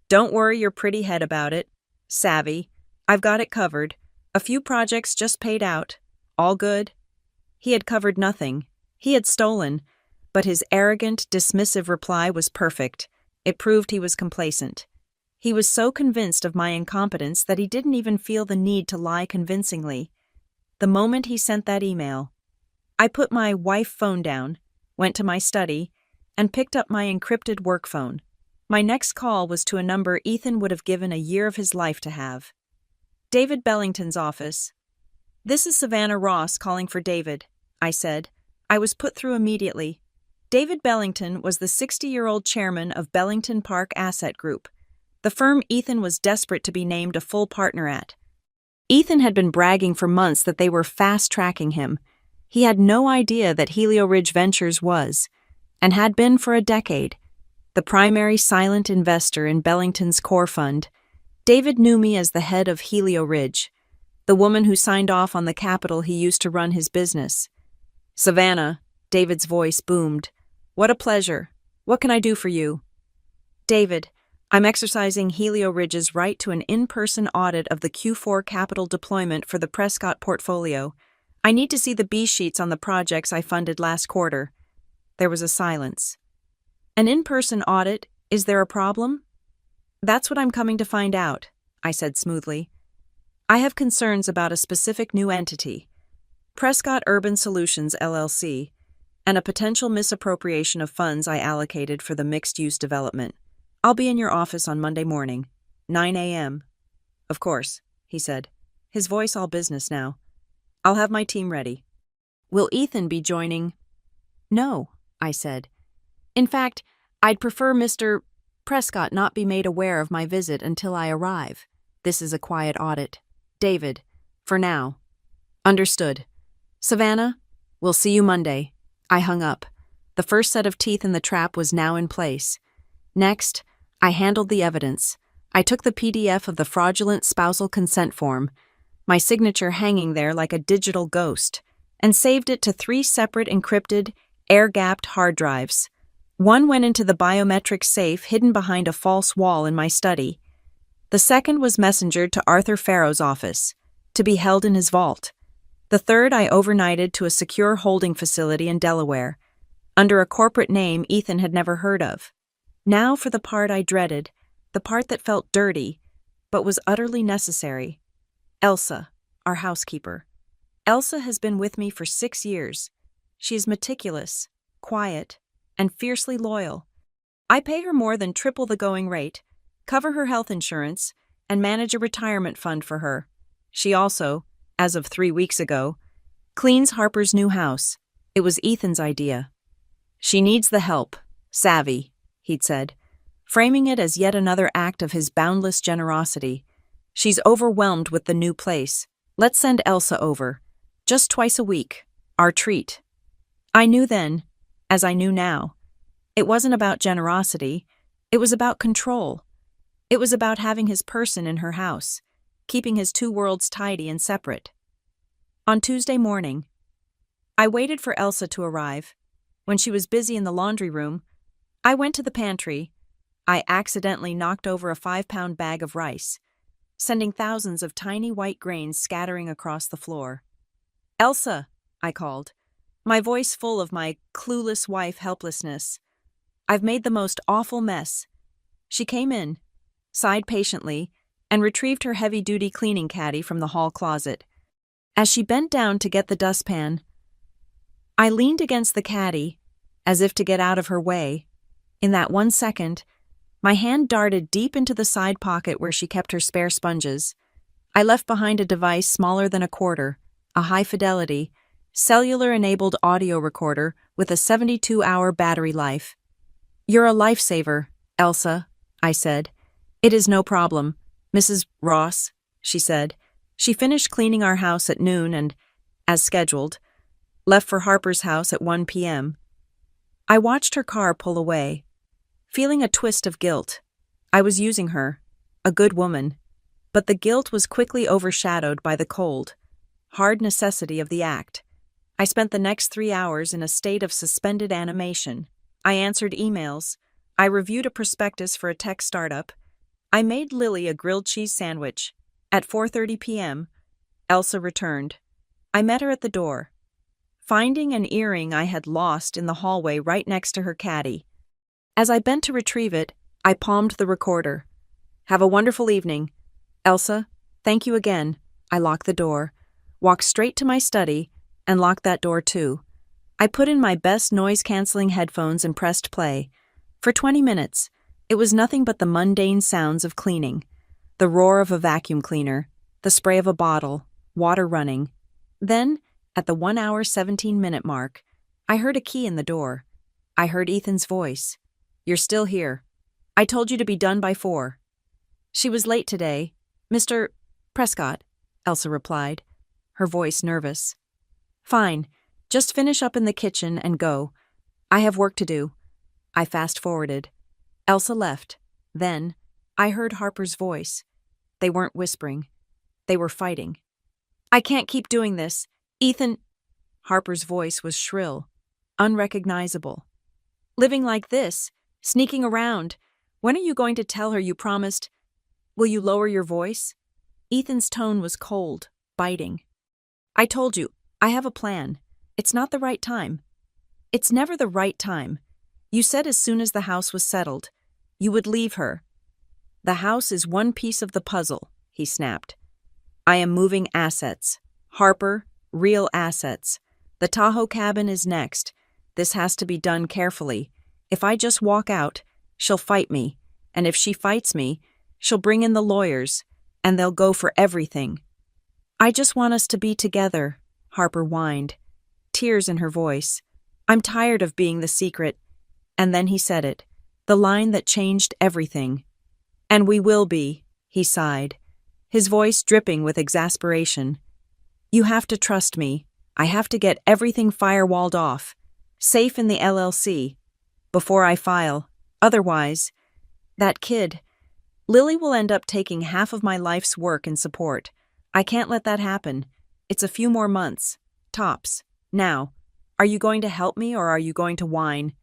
Don't worry your pretty head about it. Savvy. I've got it covered. A few projects just paid out. All good. He had covered nothing. He had stolen, but his arrogant, dismissive reply was perfect. It proved he was complacent. He was so convinced of my incompetence that he didn't even feel the need to lie convincingly. The moment he sent that email, I put my wife phone down, went to my study, and picked up my encrypted work phone. My next call was to a number Ethan would have given a year of his life to have. David Bellington's office. "This is Savannah Ross calling for David," I said. I was put through immediately. David Bellington was the 60-year-old chairman of Bellington Park Asset Group, the firm Ethan was desperate to be named a full partner at. Ethan had been bragging for months that they were fast-tracking him. He had no idea that Helio Ridge Ventures was, and had been for a decade, the primary silent investor in Bellington's core fund. David knew me as the head of Helio Ridge, the woman who signed off on the capital he used to run his business. "Savannah," David's voice boomed. "What a pleasure. What can I do for you?" "David, I'm exercising Helio Ridge's right to an in-person audit of the Q4 capital deployment for the Prescott portfolio. I need to see the B-sheets on the projects I funded last quarter." There was a silence. "An in-person audit? Is there a problem?" "That's what I'm coming to find out," I said smoothly. "I have concerns about a specific new entity, Prescott Urban Solutions, LLC, and a potential misappropriation of funds I allocated for the mixed-use development. I'll be in your office on Monday morning, 9 a.m. "Of course," he said, his voice all business now. "I'll have my team ready." "Will Ethan be joining?" "No," I said. "In fact, I'd prefer Mr. Prescott not be made aware of my visit until I arrive. This is a quiet audit. David, for now." "Understood. Savannah, we'll see you Monday." I hung up. The first set of teeth in the trap was now in place. Next, I handled the evidence. I took the PDF of the fraudulent spousal consent form, my signature hanging there like a digital ghost, and saved it to 3 separate encrypted, air-gapped hard drives. One went into the biometric safe hidden behind a false wall in my study. The second was messengered to Arthur Farrow's office, to be held in his vault. The third I overnighted to a secure holding facility in Delaware, under a corporate name Ethan had never heard of. Now for the part I dreaded, the part that felt dirty, but was utterly necessary. Elsa, our housekeeper. Elsa has been with me for 6 years. She is meticulous, quiet, and fiercely loyal. I pay her more than triple the going rate, cover her health insurance, and manage a retirement fund for her. She also, as of 3 weeks ago, cleans Harper's new house. It was Ethan's idea. "She needs the help. Savvy," he'd said, framing it as yet another act of his boundless generosity. "She's overwhelmed with the new place. Let's send Elsa over. Just twice a week. Our treat." I knew then, as I knew now, it wasn't about generosity. It was about control. It was about having his person in her house, keeping his 2 worlds tidy and separate. On Tuesday morning, I waited for Elsa to arrive. When she was busy in the laundry room, I went to the pantry. I accidentally knocked over a 5-pound bag of rice, sending thousands of tiny white grains scattering across the floor. "Elsa," I called, my voice full of my clueless wife helplessness. "I've made the most awful mess." She came in, sighed patiently, and retrieved her heavy-duty cleaning caddy from the hall closet. As she bent down to get the dustpan, I leaned against the caddy, as if to get out of her way. In that 1 second, my hand darted deep into the side pocket where she kept her spare sponges. I left behind a device smaller than a quarter, a high-fidelity, cellular-enabled audio recorder with a 72-hour battery life. "You're a lifesaver, Elsa," I said. "It is no problem, Mrs. Ross," she said. She finished cleaning our house at noon and, as scheduled, left for Harper's house at 1 p.m. I watched her car pull away, feeling a twist of guilt. I was using her, a good woman, but the guilt was quickly overshadowed by the cold, hard necessity of the act. I spent the next 3 hours in a state of suspended animation. I answered emails. I reviewed a prospectus for a tech startup. I made Lily a grilled cheese sandwich. At 4:30 p.m., Elsa returned. I met her at the door. finding an earring I had lost in the hallway right next to her caddy. As I bent to retrieve it, I palmed the recorder. "Have a wonderful evening. Elsa, thank you again." I locked the door, walked straight to my study, and locked that door too. I put in my best noise-canceling headphones and pressed play. For 20 minutes, it was nothing but the mundane sounds of cleaning. The roar of a vacuum cleaner, the spray of a bottle, water running. Then, at the 1 hour 17-minute mark, I heard a key in the door. I heard Ethan's voice. "You're still here. I told you to be done by 4. "She was late today. Mr. Prescott," Elsa replied, her voice nervous. "Fine. Just finish up in the kitchen and go. I have work to do." I fast-forwarded. Elsa left. Then, I heard Harper's voice. They weren't whispering. They were fighting. "I can't keep doing this. Ethan—" Harper's voice was shrill, unrecognizable. "Living like this, sneaking around. When are you going to tell her you promised? Will you lower your voice?" Ethan's tone was cold, biting. "I told you, I have a plan. It's not the right time." "It's never the right time. You said as soon as the house was settled, you would leave her." "The house is one piece of the puzzle," he snapped. "I am moving assets. Harper, real assets. The Tahoe cabin is next. This has to be done carefully. If I just walk out, she'll fight me, and if she fights me, she'll bring in the lawyers, and they'll go for everything." "I just want us to be together," Harper whined, tears in her voice. "I'm tired of being the secret." And then he said it, the line that changed everything. "And we will be," he sighed, his voice dripping with exasperation. "You have to trust me. I have to get everything firewalled off, safe in the LLC, before I file. Otherwise, that kid, Lily will end up taking half of my life's work and support. I can't let that happen. It's a few more months, tops. Now, are you going to help me or are you going to whine?"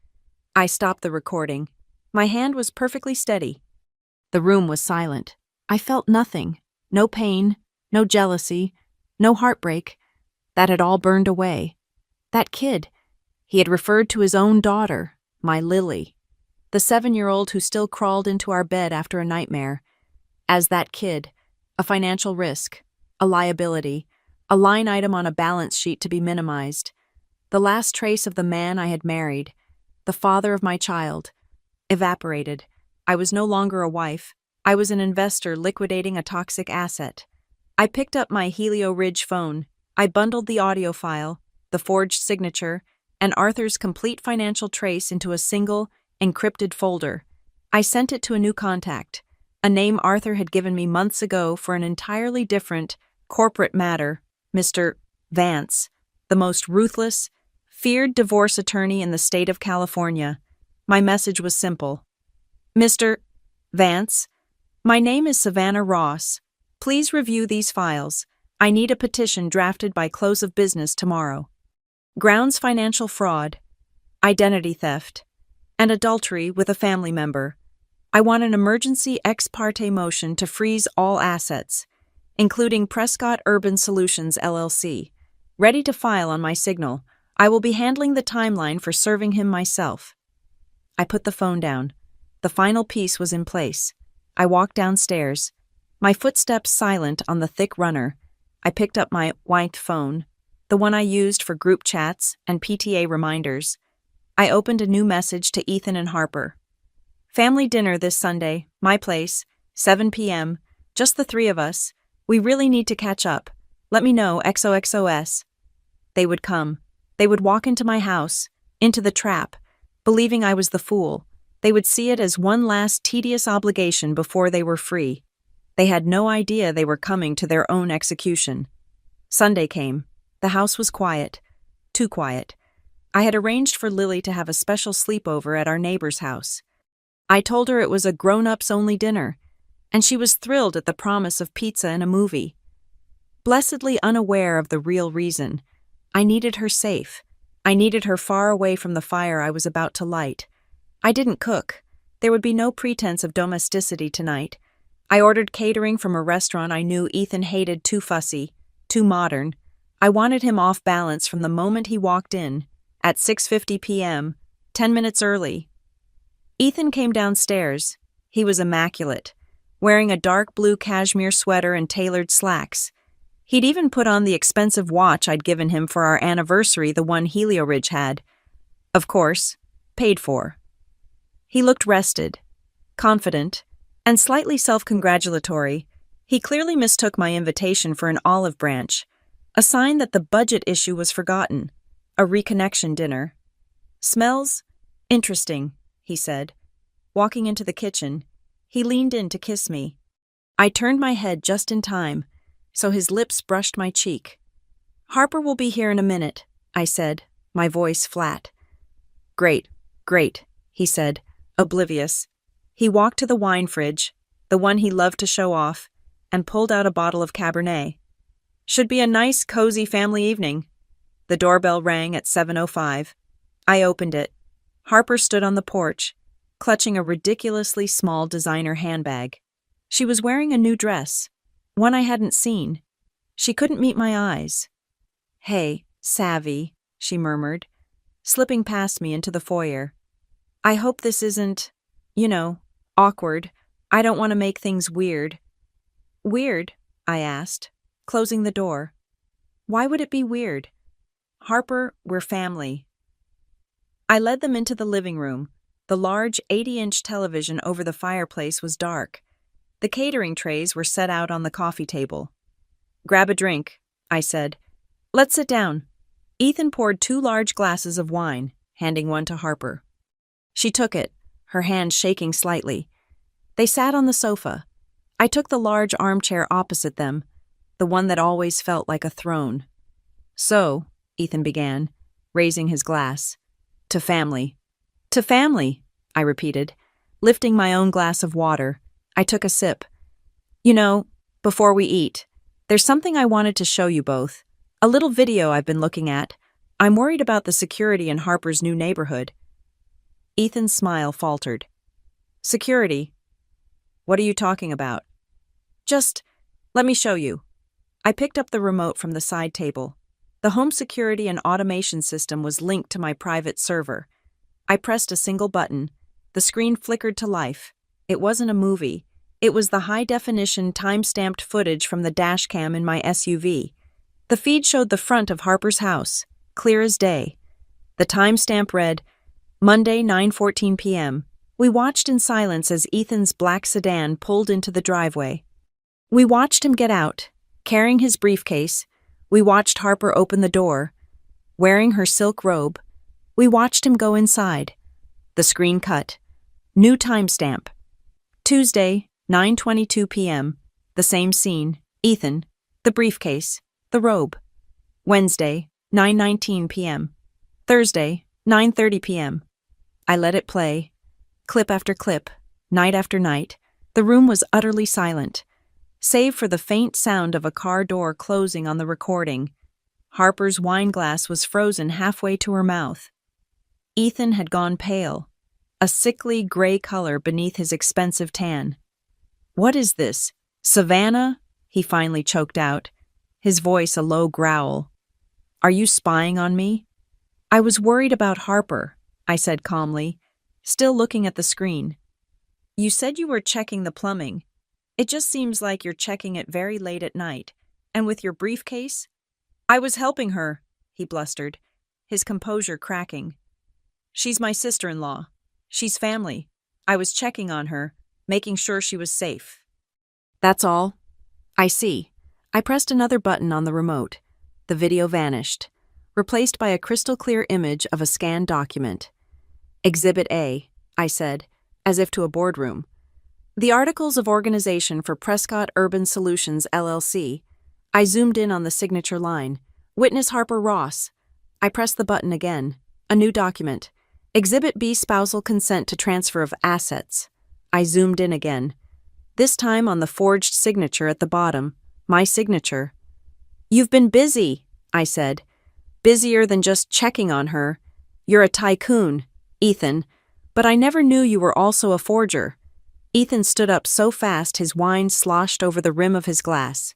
I stopped the recording. My hand was perfectly steady. The room was silent. I felt nothing. No pain, no jealousy, no heartbreak. That had all burned away. That kid. He had referred to his own daughter, my Lily, the 7-year-old who still crawled into our bed after a nightmare, as that kid, a financial risk, a liability, a line item on a balance sheet to be minimized, the last trace of the man I had married, the father of my child, evaporated. I was no longer a wife. I was an investor liquidating a toxic asset. I picked up my Helio Ridge phone. I bundled the audio file, the forged signature, and Arthur's complete financial trace into a single, encrypted folder. I sent it to a new contact, a name Arthur had given me months ago for an entirely different, corporate matter, Mr. Vance, the most ruthless, feared divorce attorney in the state of California. My message was simple. "Mr. Vance, my name is Savannah Ross. Please review these files. I need a petition drafted by close of business tomorrow. Grounds financial fraud, identity theft, and adultery with a family member. I want an emergency ex parte motion to freeze all assets, including Prescott Urban Solutions LLC. Ready to file on my signal. I will be handling the timeline for serving him myself." I put the phone down. The final piece was in place. I walked downstairs, my footsteps silent on the thick runner. I picked up my white phone, the one I used for group chats and PTA reminders. I opened a new message to Ethan and Harper. "Family dinner this Sunday, my place, 7 p.m., just the 3 of us. We really need to catch up. Let me know, XOXOS. They would come. They would walk into my house, into the trap, believing I was the fool. They would see it as one last tedious obligation before they were free. They had no idea they were coming to their own execution. Sunday came. The house was quiet. Too quiet. I had arranged for Lily to have a special sleepover at our neighbor's house. I told her it was a grown-ups-only dinner, and she was thrilled at the promise of pizza and a movie. Blessedly unaware of the real reason, I needed her safe. I needed her far away from the fire I was about to light. I didn't cook. There would be no pretense of domesticity tonight. I ordered catering from a restaurant I knew Ethan hated, too fussy, too modern. I wanted him off balance from the moment he walked in, at 6:50 p.m., 10 minutes early. Ethan came downstairs. He was immaculate, wearing a dark blue cashmere sweater and tailored slacks. He'd even put on the expensive watch I'd given him for our anniversary, the one Helio Ridge had. Of course, paid for. He looked rested, confident, and slightly self-congratulatory. He clearly mistook my invitation for an olive branch, a sign that the budget issue was forgotten, a reconnection dinner. "Smells? Interesting," he said. Walking into the kitchen, he leaned in to kiss me. I turned my head just in time, so his lips brushed my cheek. "Harper will be here in a minute," I said, my voice flat. "Great, great," he said, oblivious. He walked to the wine fridge, the one he loved to show off, and pulled out a bottle of Cabernet. "Should be a nice, cozy family evening." The doorbell rang at 7:05. I opened it. Harper stood on the porch, clutching a ridiculously small designer handbag. She was wearing a new dress, one I hadn't seen. She couldn't meet my eyes. "Hey, savvy," she murmured, slipping past me into the foyer. "I hope this isn't, awkward. I don't want to make things weird." "Weird?" I asked, closing the door. "Why would it be weird?" "Harper, we're family." I led them into the living room. The large 80-inch television over the fireplace was dark. The catering trays were set out on the coffee table. "Grab a drink," I said. "Let's sit down." Ethan poured 2 large glasses of wine, handing one to Harper. She took it, her hand shaking slightly. They sat on the sofa. I took the large armchair opposite them, the one that always felt like a throne. "So," Ethan began, raising his glass, "to family." "To family," I repeated, lifting my own glass of water. I took a sip. Before we eat, there's something I wanted to show you both. A little video I've been looking at. I'm worried about the security in Harper's new neighborhood." Ethan's smile faltered. "Security? What are you talking about?" "Just, let me show you." I picked up the remote from the side table. The home security and automation system was linked to my private server. I pressed a single button. The screen flickered to life. It wasn't a movie. It was the high-definition, time-stamped footage from the dashcam in my SUV. The feed showed the front of Harper's house, clear as day. The timestamp read, Monday, 9:14 p.m. We watched in silence as Ethan's black sedan pulled into the driveway. We watched him get out, carrying his briefcase. We watched Harper open the door, wearing her silk robe. We watched him go inside. The screen cut. New timestamp. Tuesday, 9:22 p.m. The same scene. Ethan, the briefcase, the robe. Wednesday, 9:19 p.m. Thursday, 9:30 p.m. I let it play. Clip after clip, night after night. The room was utterly silent, save for the faint sound of a car door closing on the recording. Harper's wine glass was frozen halfway to her mouth. Ethan had gone pale, a sickly gray color beneath his expensive tan. "What is this? Savannah?" he finally choked out, his voice a low growl. "Are you spying on me?" "I was worried about Harper," I said calmly, still looking at the screen. "You said you were checking the plumbing. It just seems like you're checking it very late at night. And with your briefcase?" "I was helping her," he blustered, his composure cracking. "She's my sister-in-law. She's family. I was checking on her, making sure she was safe." "That's all?" "I see." I pressed another button on the remote. The video vanished, replaced by a crystal-clear image of a scanned document. "Exhibit A," I said, as if to a boardroom. "The Articles of Organization for Prescott Urban Solutions, LLC." I zoomed in on the signature line. "Witness Harper Ross." I pressed the button again. A new document. "Exhibit B, spousal consent to transfer of assets." I zoomed in again. This time on the forged signature at the bottom. My signature. "You've been busy," I said. "Busier than just checking on her. You're a tycoon, Ethan, but I never knew you were also a forger." Ethan stood up so fast his wine sloshed over the rim of his glass.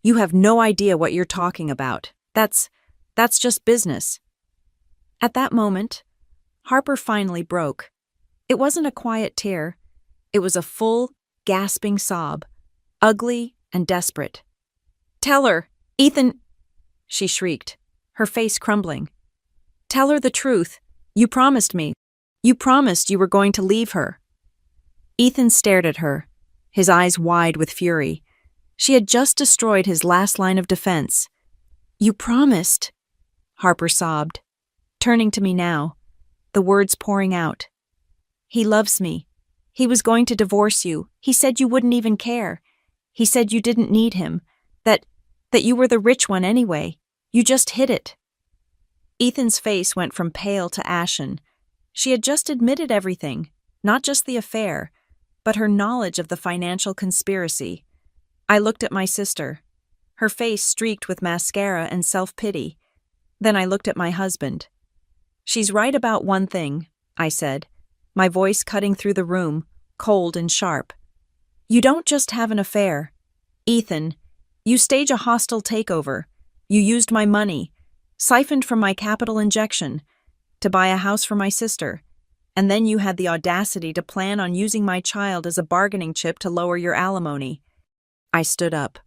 "You have no idea what you're talking about," That's just business." At that moment, Harper finally broke. It wasn't a quiet tear. It was a full, gasping sob, ugly and desperate. "Tell her, Ethan," she shrieked, her face crumbling. "Tell her the truth. You promised me. You promised you were going to leave her." Ethan stared at her, his eyes wide with fury. She had just destroyed his last line of defense. "You promised," Harper sobbed, turning to me now, the words pouring out. "He loves me. He was going to divorce you. He said you wouldn't even care. He said you didn't need him, that you were the rich one anyway. You just hid it." Ethan's face went from pale to ashen. She had just admitted everything, not just the affair, but her knowledge of the financial conspiracy. I looked at my sister, her face streaked with mascara and self-pity. Then I looked at my husband. "She's right about one thing," I said, my voice cutting through the room, cold and sharp. "You don't just have an affair. Ethan, you stage a hostile takeover. You used my money, siphoned from my capital injection, to buy a house for my sister, and then you had the audacity to plan on using my child as a bargaining chip to lower your alimony." I stood up,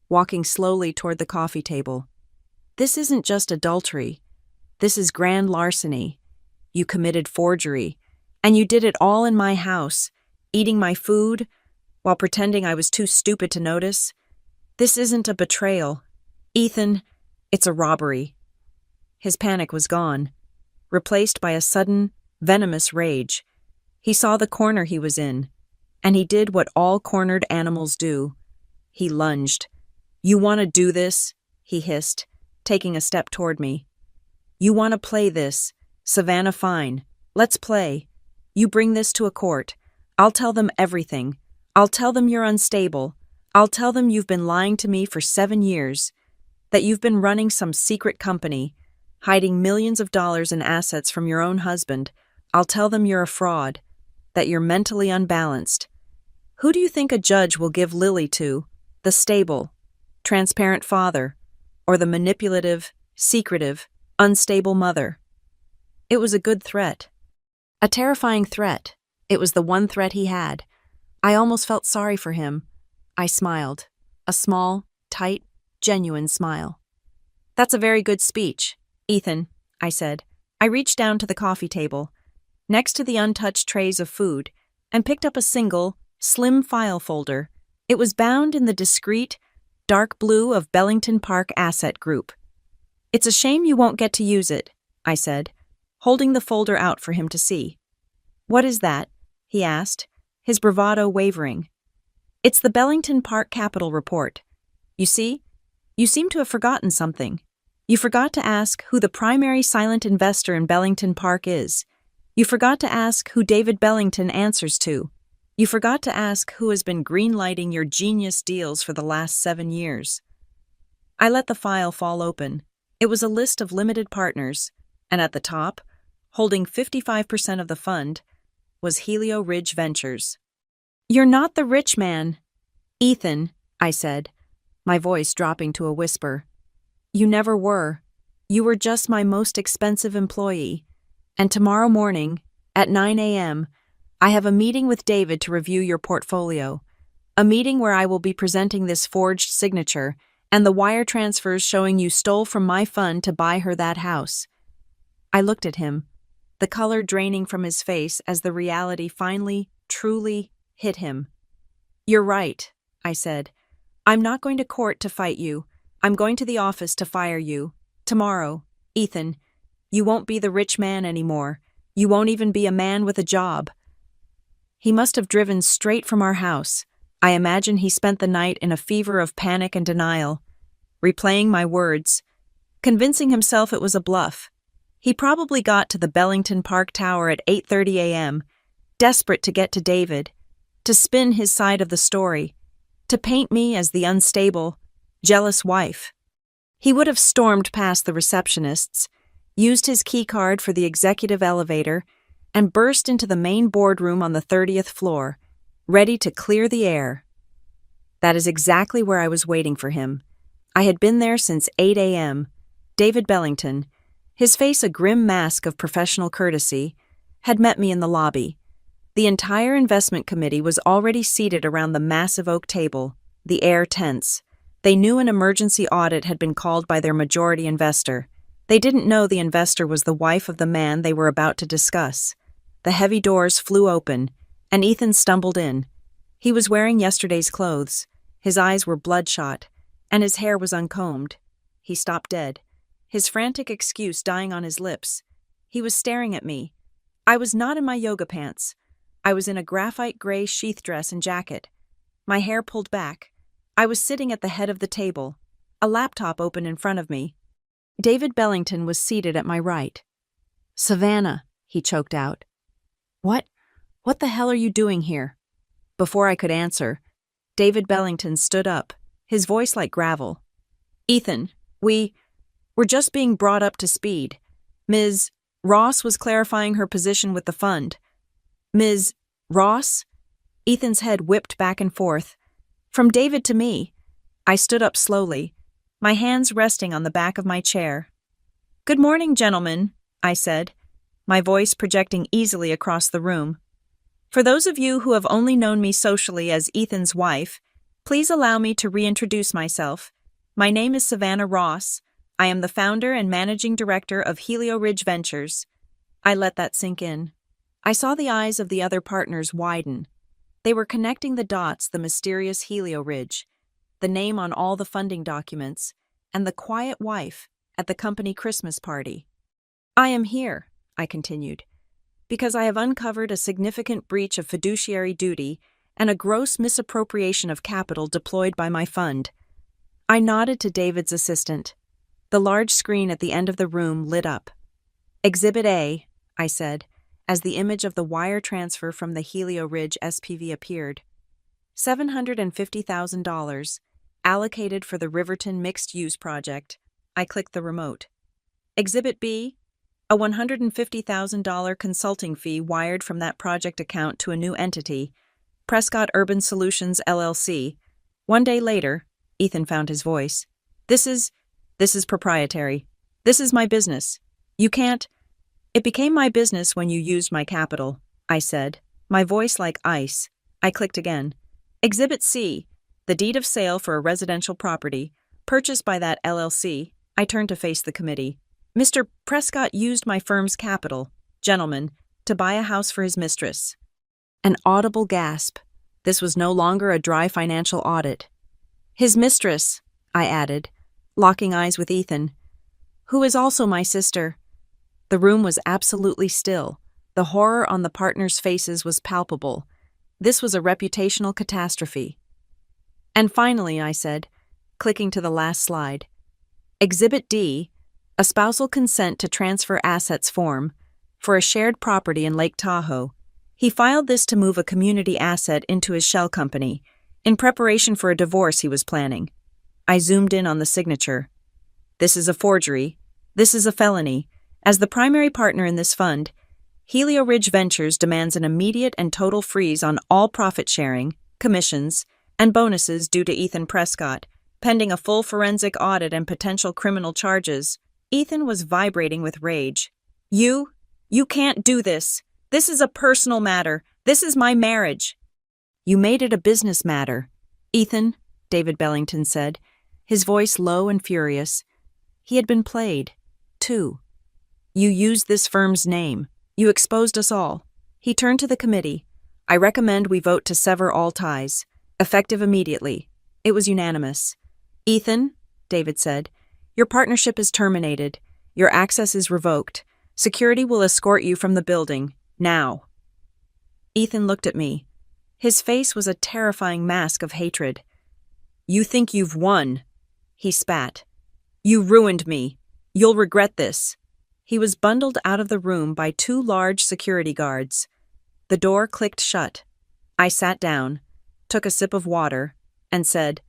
walking slowly toward the coffee table. "This isn't just adultery. This is grand larceny. You committed forgery, and you did it all in my house, eating my food, while pretending I was too stupid to notice. This isn't a betrayal. Ethan, it's a robbery." His panic was gone, replaced by a sudden, venomous rage. He saw the corner he was in, and he did what all cornered animals do. He lunged. "You want to do this?" he hissed, taking a step toward me. "You want to play this? Savannah, fine. Let's play. You bring this to a court. I'll tell them everything. I'll tell them you're unstable. I'll tell them you've been lying to me for 7 years, that you've been running some secret company, hiding millions of dollars in assets from your own husband. I'll tell them you're a fraud, that you're mentally unbalanced. Who do you think a judge will give Lily to? The stable, transparent father, or the manipulative, secretive, unstable mother?" It was a good threat. A terrifying threat. It was the one threat he had. I almost felt sorry for him. I smiled. A small, tight, genuine smile. "That's a very good speech, Ethan," I said. I reached down to the coffee table, next to the untouched trays of food, and picked up a single, slim file folder. It was bound in the discreet, dark blue of Bellington Park Asset Group. "It's a shame you won't get to use it," I said, holding the folder out for him to see. "What is that?" he asked, his bravado wavering. "It's the Bellington Park Capital Report. You see, you seem to have forgotten something. You forgot to ask who the primary silent investor in Bellington Park is. You forgot to ask who David Bellington answers to. You forgot to ask who has been greenlighting your genius deals for the last 7 years." I let the file fall open. It was a list of limited partners, and at the top, holding 55% of the fund, was Helio Ridge Ventures. "You're not the rich man, Ethan," I said, my voice dropping to a whisper. "You never were. You were just my most expensive employee. And tomorrow morning, at 9 a.m., I have a meeting with David to review your portfolio. A meeting where I will be presenting this forged signature and the wire transfers showing you stole from my fund to buy her that house." I looked at him, the color draining from his face as the reality finally, truly hit him. "You're right," I said. "I'm not going to court to fight you. I'm going to the office to fire you. Tomorrow, Ethan. You won't be the rich man anymore. You won't even be a man with a job." He must have driven straight from our house. I imagine he spent the night in a fever of panic and denial, replaying my words, convincing himself it was a bluff. He probably got to the Bellington Park Tower at 8:30 a.m., desperate to get to David, to spin his side of the story, to paint me as the unstable, jealous wife. He would have stormed past the receptionists, used his keycard for the executive elevator, and burst into the main boardroom on the 30th floor, ready to clear the air. That is exactly where I was waiting for him. I had been there since 8 a.m., David Bellington, his face a grim mask of professional courtesy, had met me in the lobby. The entire investment committee was already seated around the massive oak table, the air tense. They knew an emergency audit had been called by their majority investor. They didn't know the investor was the wife of the man they were about to discuss. The heavy doors flew open, and Ethan stumbled in. He was wearing yesterday's clothes. His eyes were bloodshot, and his hair was uncombed. He stopped dead, his frantic excuse dying on his lips. He was staring at me. I was not in my yoga pants. I was in a graphite gray sheath dress and jacket. My hair pulled back. I was sitting at the head of the table, a laptop open in front of me. David Bellington was seated at my right. "Savannah," he choked out. What the hell are you doing here?" Before I could answer, David Bellington stood up, his voice like gravel. "Ethan, we're just being brought up to speed. Ms. Ross was clarifying her position with the fund." "Ms. Ross?" Ethan's head whipped back and forth. From David to me. I stood up slowly, my hands resting on the back of my chair. "Good morning, gentlemen," I said, my voice projecting easily across the room. "For those of you who have only known me socially as Ethan's wife, please allow me to reintroduce myself. My name is Savannah Ross. I am the founder and managing director of Helio Ridge Ventures." I let that sink in. I saw the eyes of the other partners widen. They were connecting the dots, the mysterious Helio Ridge, the name on all the funding documents, and the quiet wife at the company Christmas party. "I am here," I continued, "because I have uncovered a significant breach of fiduciary duty and a gross misappropriation of capital deployed by my fund." I nodded to David's assistant. The large screen at the end of the room lit up. "Exhibit A," I said, as the image of the wire transfer from the Helio Ridge SPV appeared. $750,000, allocated for the Riverton mixed-use project. I clicked the remote. "Exhibit B, a $150,000 consulting fee wired from that project account to a new entity, Prescott Urban Solutions LLC. One day later," Ethan found his voice. This is proprietary. This is my business. You can't." "It became my business when you used my capital," I said, my voice like ice. I clicked again. "Exhibit C, the deed of sale for a residential property, purchased by that LLC." I turned to face the committee. "Mr. Prescott used my firm's capital, gentlemen, to buy a house for his mistress." An audible gasp. This was no longer a dry financial audit. "His mistress," I added, locking eyes with Ethan, "who is also my sister." The room was absolutely still. The horror on the partners' faces was palpable. This was a reputational catastrophe. "And finally," I said, clicking to the last slide, "Exhibit D, a spousal consent to transfer assets form for a shared property in Lake Tahoe. He filed this to move a community asset into his shell company, in preparation for a divorce he was planning." I zoomed in on the signature. "This is a forgery. This is a felony. As the primary partner in this fund, Helio Ridge Ventures demands an immediate and total freeze on all profit sharing, commissions, and bonuses due to Ethan Prescott, pending a full forensic audit and potential criminal charges." Ethan was vibrating with rage. You can't do this. This is a personal matter. This is my marriage." "You made it a business matter." "Ethan," David Bellington said, his voice low and furious. He had been played, too. "You used this firm's name. You exposed us all." He turned to the committee. "I recommend we vote to sever all ties, effective immediately." It was unanimous. "Ethan," David said, "your partnership is terminated. Your access is revoked. Security will escort you from the building, now." Ethan looked at me. His face was a terrifying mask of hatred. "You think you've won?" He spat. "You ruined me. You'll regret this." He was bundled out of the room by 2 large security guards. The door clicked shut. I sat down, took a sip of water, and said,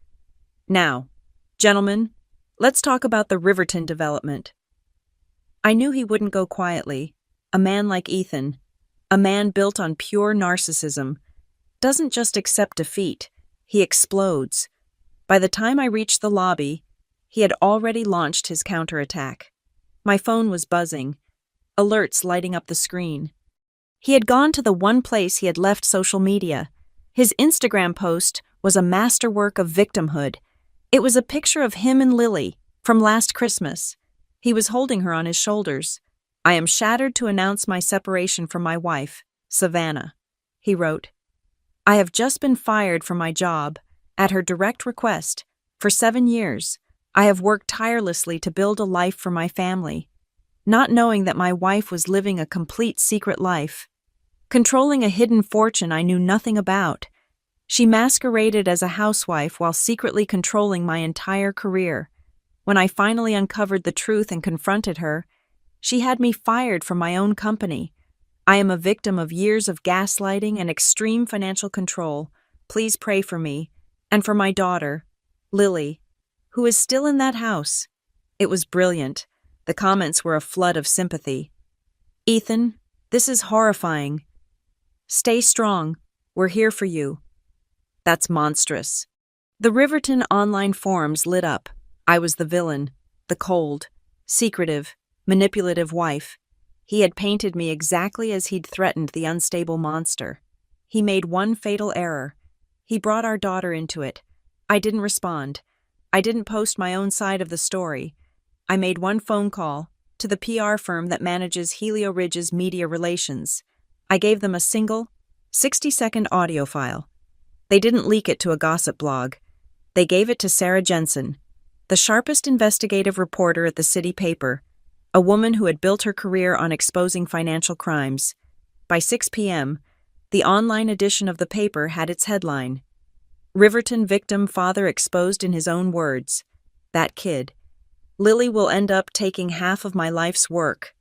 "Now, gentlemen, let's talk about the Riverton development." I knew he wouldn't go quietly. A man like Ethan, a man built on pure narcissism, doesn't just accept defeat, he explodes. By the time I reached the lobby, He had already launched his counterattack. My phone was buzzing, alerts lighting up the screen. He had gone to the one place he had left social media. His Instagram post was a masterwork of victimhood. It was a picture of him and Lily from last Christmas. He was holding her on his shoulders. "I am shattered to announce my separation from my wife, Savannah," he wrote. "I have just been fired from my job, at her direct request, for 7 years. I have worked tirelessly to build a life for my family, not knowing that my wife was living a complete secret life, controlling a hidden fortune I knew nothing about. She masqueraded as a housewife while secretly controlling my entire career. When I finally uncovered the truth and confronted her, she had me fired from my own company. I am a victim of years of gaslighting and extreme financial control. Please pray for me and for my daughter, Lily, who is still in that house." It was brilliant. The comments were a flood of sympathy. "Ethan, this is horrifying. Stay strong. We're here for you." That's monstrous. The Riverton online forums lit up. I was the villain, the cold, secretive, manipulative wife. He had painted me exactly as he'd threatened the unstable monster. He made one fatal error. He brought our daughter into it. I didn't respond. I didn't post my own side of the story. I made one phone call to the PR firm that manages Helio Ridge's media relations. I gave them a single, 60-second audio file. They didn't leak it to a gossip blog. They gave it to Sarah Jensen, the sharpest investigative reporter at the city paper, a woman who had built her career on exposing financial crimes. By 6 p.m., the online edition of the paper had its headline, "Riverton victim father exposed in his own words. That kid. Lily will end up taking half of my life's work."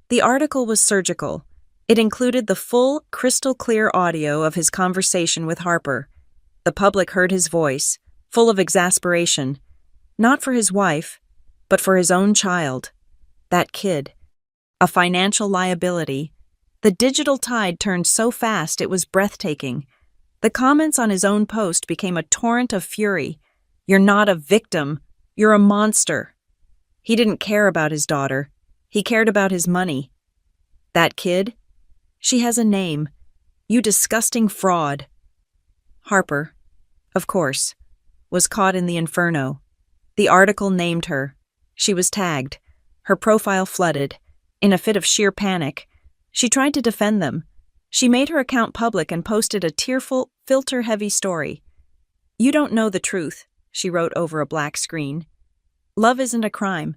The article was surgical. It included the full, crystal-clear audio of his conversation with Harper. The public heard his voice, full of exasperation, not for his wife, but for his own child. That kid. A financial liability. The digital tide turned so fast it was breathtaking. The comments on his own post became a torrent of fury. "You're not a victim. You're a monster." He didn't care about his daughter. He cared about his money. "That kid? She has a name. You disgusting fraud." Harper, of course, was caught in the inferno. The article named her. She was tagged. Her profile flooded. In a fit of sheer panic, she tried to defend them. She made her account public and posted a tearful, filter-heavy story. "You don't know the truth," she wrote over a black screen. "Love isn't a crime.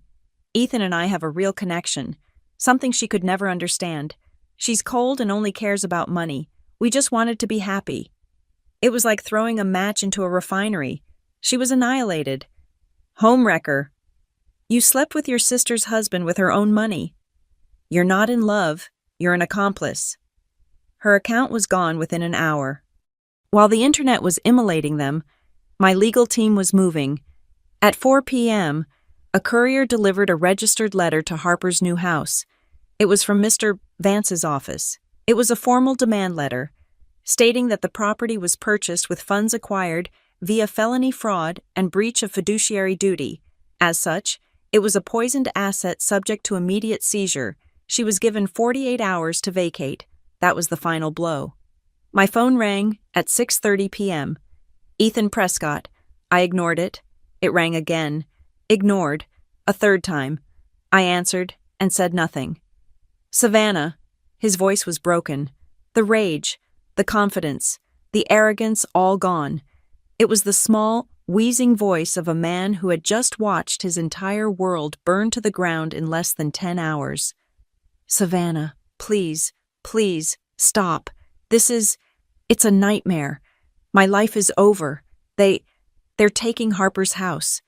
Ethan and I have a real connection, something she could never understand. She's cold and only cares about money. We just wanted to be happy." It was like throwing a match into a refinery. She was annihilated. Homewrecker. "You slept with your sister's husband with her own money. You're not in love, you're an accomplice." Her account was gone within an hour. While the internet was immolating them, my legal team was moving. At 4 p.m., a courier delivered a registered letter to Harper's new house. It was from Mr. Vance's office. It was a formal demand letter, stating that the property was purchased with funds acquired via felony fraud and breach of fiduciary duty. As such, it was a poisoned asset subject to immediate seizure. She was given 48 hours to vacate. That was the final blow. My phone rang at 6:30 p.m. Ethan Prescott. I ignored it. It rang again. Ignored. A third time. I answered and said nothing. "Savannah." His voice was broken. The rage, the confidence, the arrogance all gone. It was the small, wheezing voice of a man who had just watched his entire world burn to the ground in less than 10 hours. "Savannah, please, please, stop. It's a nightmare. My life is over. They're taking Harper's house.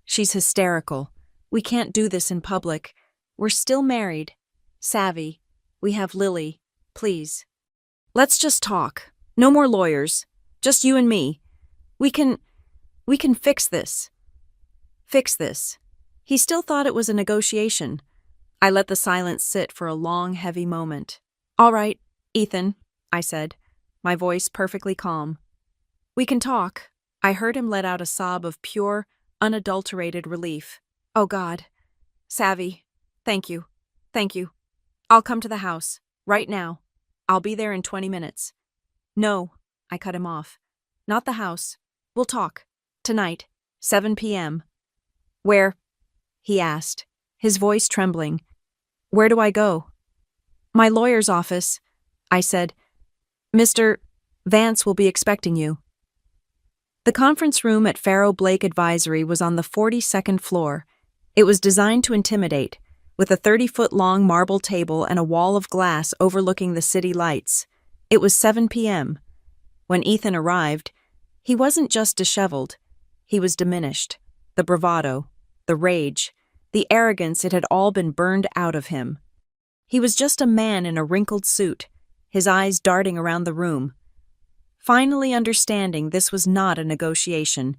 She's hysterical. We can't do this in public. We're still married. Savvy. We have Lily. Please. Let's just talk. No more lawyers. Just you and me. We can fix this. Fix this." He still thought it was a negotiation. I let the silence sit for a long, heavy moment. "All right, Ethan," I said, my voice perfectly calm. "We can talk." I heard him let out a sob of pure, unadulterated relief. "Oh God. Savvy. Thank you. Thank you. I'll come to the house. Right now. I'll be there in 20 minutes. "No," I cut him off. "Not the house. We'll talk. Tonight. 7 p.m. "Where?" he asked, his voice trembling. "Where do I go?" "My lawyer's office," I said. "Mr. Vance will be expecting you." The conference room at Farrow Blake Advisory was on the 42nd floor. It was designed to intimidate, with a 30-foot-long marble table and a wall of glass overlooking the city lights. It was 7 p.m. When Ethan arrived, he wasn't just disheveled. He was diminished. The bravado, the rage, the arrogance, it had all been burned out of him. He was just a man in a wrinkled suit, his eyes darting around the room. Finally understanding this was not a negotiation.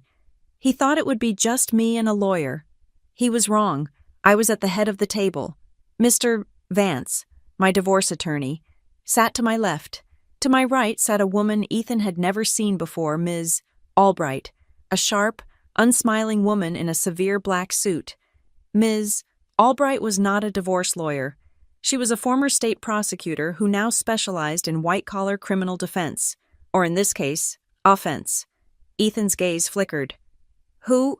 He thought it would be just me and a lawyer. He was wrong. I was at the head of the table. Mr. Vance, my divorce attorney, sat to my left. To my right sat a woman Ethan had never seen before, Ms. Albright, a sharp, unsmiling woman in a severe black suit. Ms. Albright was not a divorce lawyer. She was a former state prosecutor who now specialized in white-collar criminal defense, or in this case, offense. Ethan's gaze flickered. Who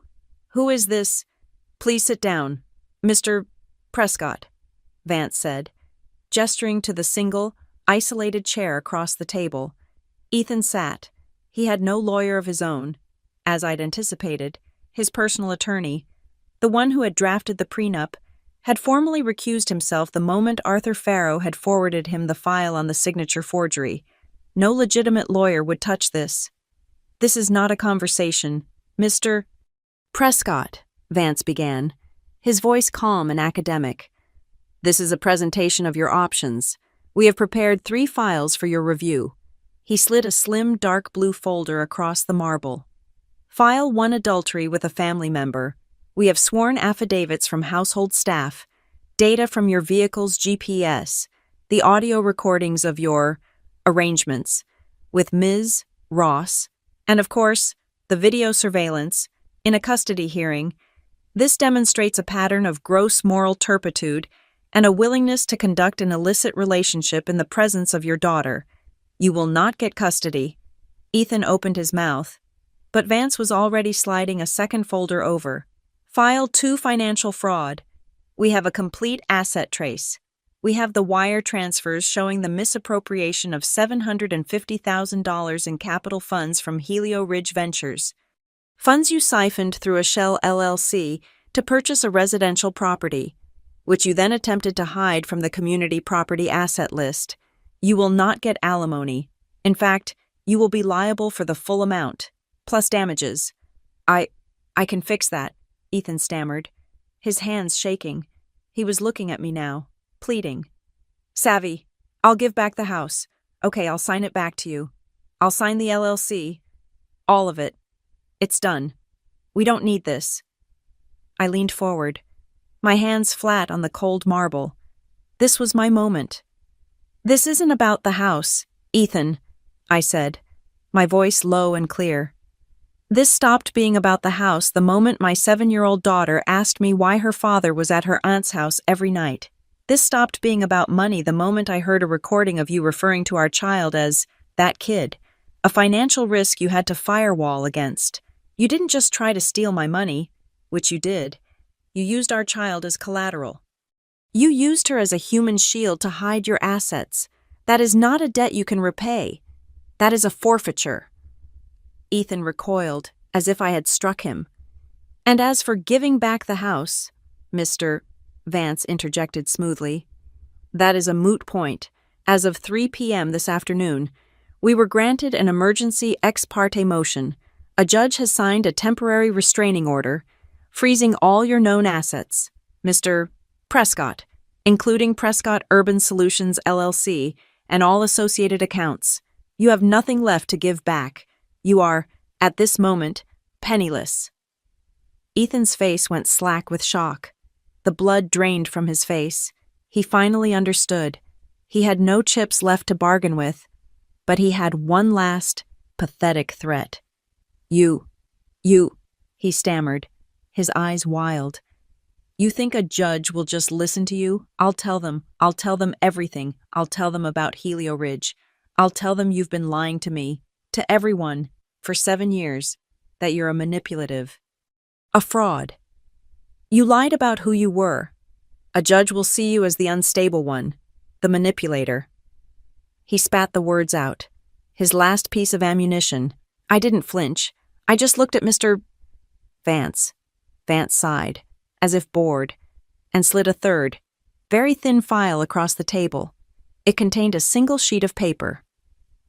is this? Please sit down. Mr. Prescott, Vance said, gesturing to the single, isolated chair across the table. Ethan sat. He had no lawyer of his own. As I'd anticipated, his personal attorney, the one who had drafted the prenup, had formally recused himself the moment Arthur Farrow had forwarded him the file on the signature forgery. No legitimate lawyer would touch this. This is not a conversation. Mr. Prescott, Vance began, his voice calm and academic. This is a presentation of your options. We have prepared 3 files for your review. He slid a slim, dark blue folder across the marble. File 1, adultery with a family member. We have sworn affidavits from household staff, data from your vehicle's GPS, the audio recordings of your arrangements with Ms. Ross, and of course, the video surveillance in a custody hearing. This demonstrates a pattern of gross moral turpitude and a willingness to conduct an illicit relationship in the presence of your daughter. You will not get custody. Ethan opened his mouth, but Vance was already sliding a second folder over. File 2, financial fraud. We have a complete asset trace. We have the wire transfers showing the misappropriation of $750,000 in capital funds from Helio Ridge Ventures. Funds you siphoned through a shell LLC to purchase a residential property, which you then attempted to hide from the community property asset list. You will not get alimony. In fact, you will be liable for the full amount, plus damages. I can fix that, Ethan stammered, his hands shaking. He was looking at me now, pleading. Savvy, I'll give back the house. Okay, I'll sign it back to you. I'll sign the LLC. All of it. It's done. We don't need this. I leaned forward, my hands flat on the cold marble. This was my moment. This isn't about the house, Ethan, I said, my voice low and clear. This stopped being about the house the moment my 7-year-old daughter asked me why her father was at her aunt's house every night. This stopped being about money the moment I heard a recording of you referring to our child as that kid, a financial risk you had to firewall against. You didn't just try to steal my money, which you did. You used our child as collateral. You used her as a human shield to hide your assets. That is not a debt you can repay. That is a forfeiture. Ethan recoiled, as if I had struck him. And as for giving back the house, Mr. Vance interjected smoothly, that is a moot point. As of 3 p.m. this afternoon, we were granted an emergency ex parte motion. A judge has signed a temporary restraining order, freezing all your known assets, Mr. Prescott, including Prescott Urban Solutions LLC and all associated accounts. You have nothing left to give back. You are, at this moment, penniless. Ethan's face went slack with shock. The blood drained from his face. He finally understood. He had no chips left to bargain with, but he had one last, pathetic threat. You, he stammered, his eyes wild. You think a judge will just listen to you? I'll tell them. I'll tell them everything. I'll tell them about Helio Ridge. I'll tell them you've been lying to me, to everyone, for 7 years, that you're a manipulative, a fraud. You lied about who you were. A judge will see you as the unstable one, the manipulator. He spat the words out. His last piece of ammunition. I didn't flinch. I just looked at Mr. Vance. Vance sighed, as if bored, and slid a third, very thin file across the table. It contained a single sheet of paper.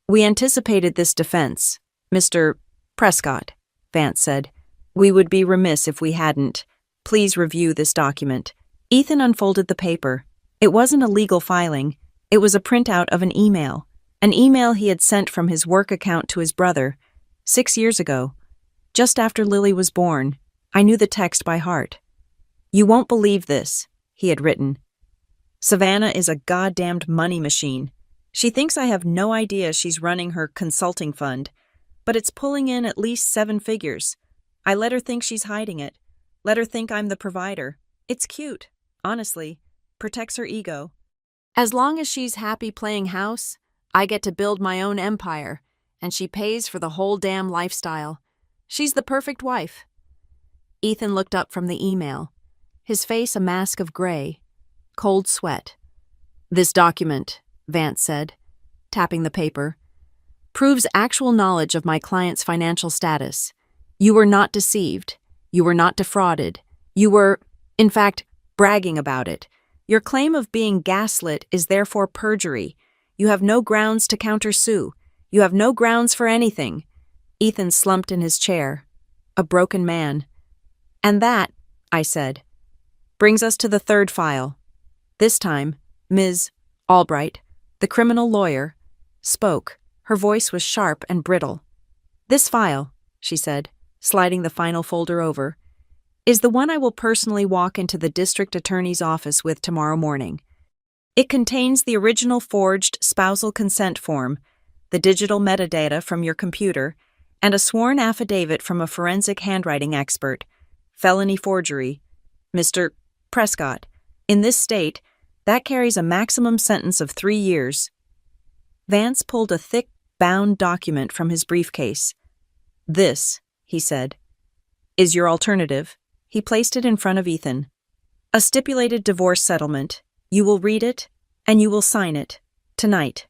We anticipated this defense, Mr. Prescott, Vance said. We would be remiss if we hadn't. Please review this document. Ethan unfolded the paper. It wasn't a legal filing. It was a printout of an email he had sent from his work account to his brother, 6 years ago, just after Lily was born. I knew the text by heart. You won't believe this, he had written. Savannah is a goddamned money machine. She thinks I have no idea she's running her consulting fund, but it's pulling in at least 7 figures. I let her think she's hiding it. Let her think I'm the provider. It's cute, honestly. Protects her ego. As long as she's happy playing house, I get to build my own empire, and she pays for the whole damn lifestyle. She's the perfect wife. Ethan looked up from the email, his face a mask of gray, cold sweat. This document, Vance said, tapping the paper, proves actual knowledge of my client's financial status. You were not deceived. You were not defrauded. You were, in fact, bragging about it. Your claim of being gaslit is therefore perjury. You have no grounds to countersue. You have no grounds for anything. Ethan slumped in his chair, a broken man. And that, I said, brings us to the third file. This time, Ms. Albright, the criminal lawyer, spoke. Her voice was sharp and brittle. This file, she said, sliding the final folder over, is the one I will personally walk into the district attorney's office with tomorrow morning. It contains the original forged spousal consent form, the digital metadata from your computer, and a sworn affidavit from a forensic handwriting expert. Felony forgery. Mr. Prescott, in this state, that carries a maximum sentence of 3 years. Vance pulled a thick, bound document from his briefcase. This, he said, is your alternative. He placed it in front of Ethan. A stipulated divorce settlement. You will read it, and you will sign it. Tonight.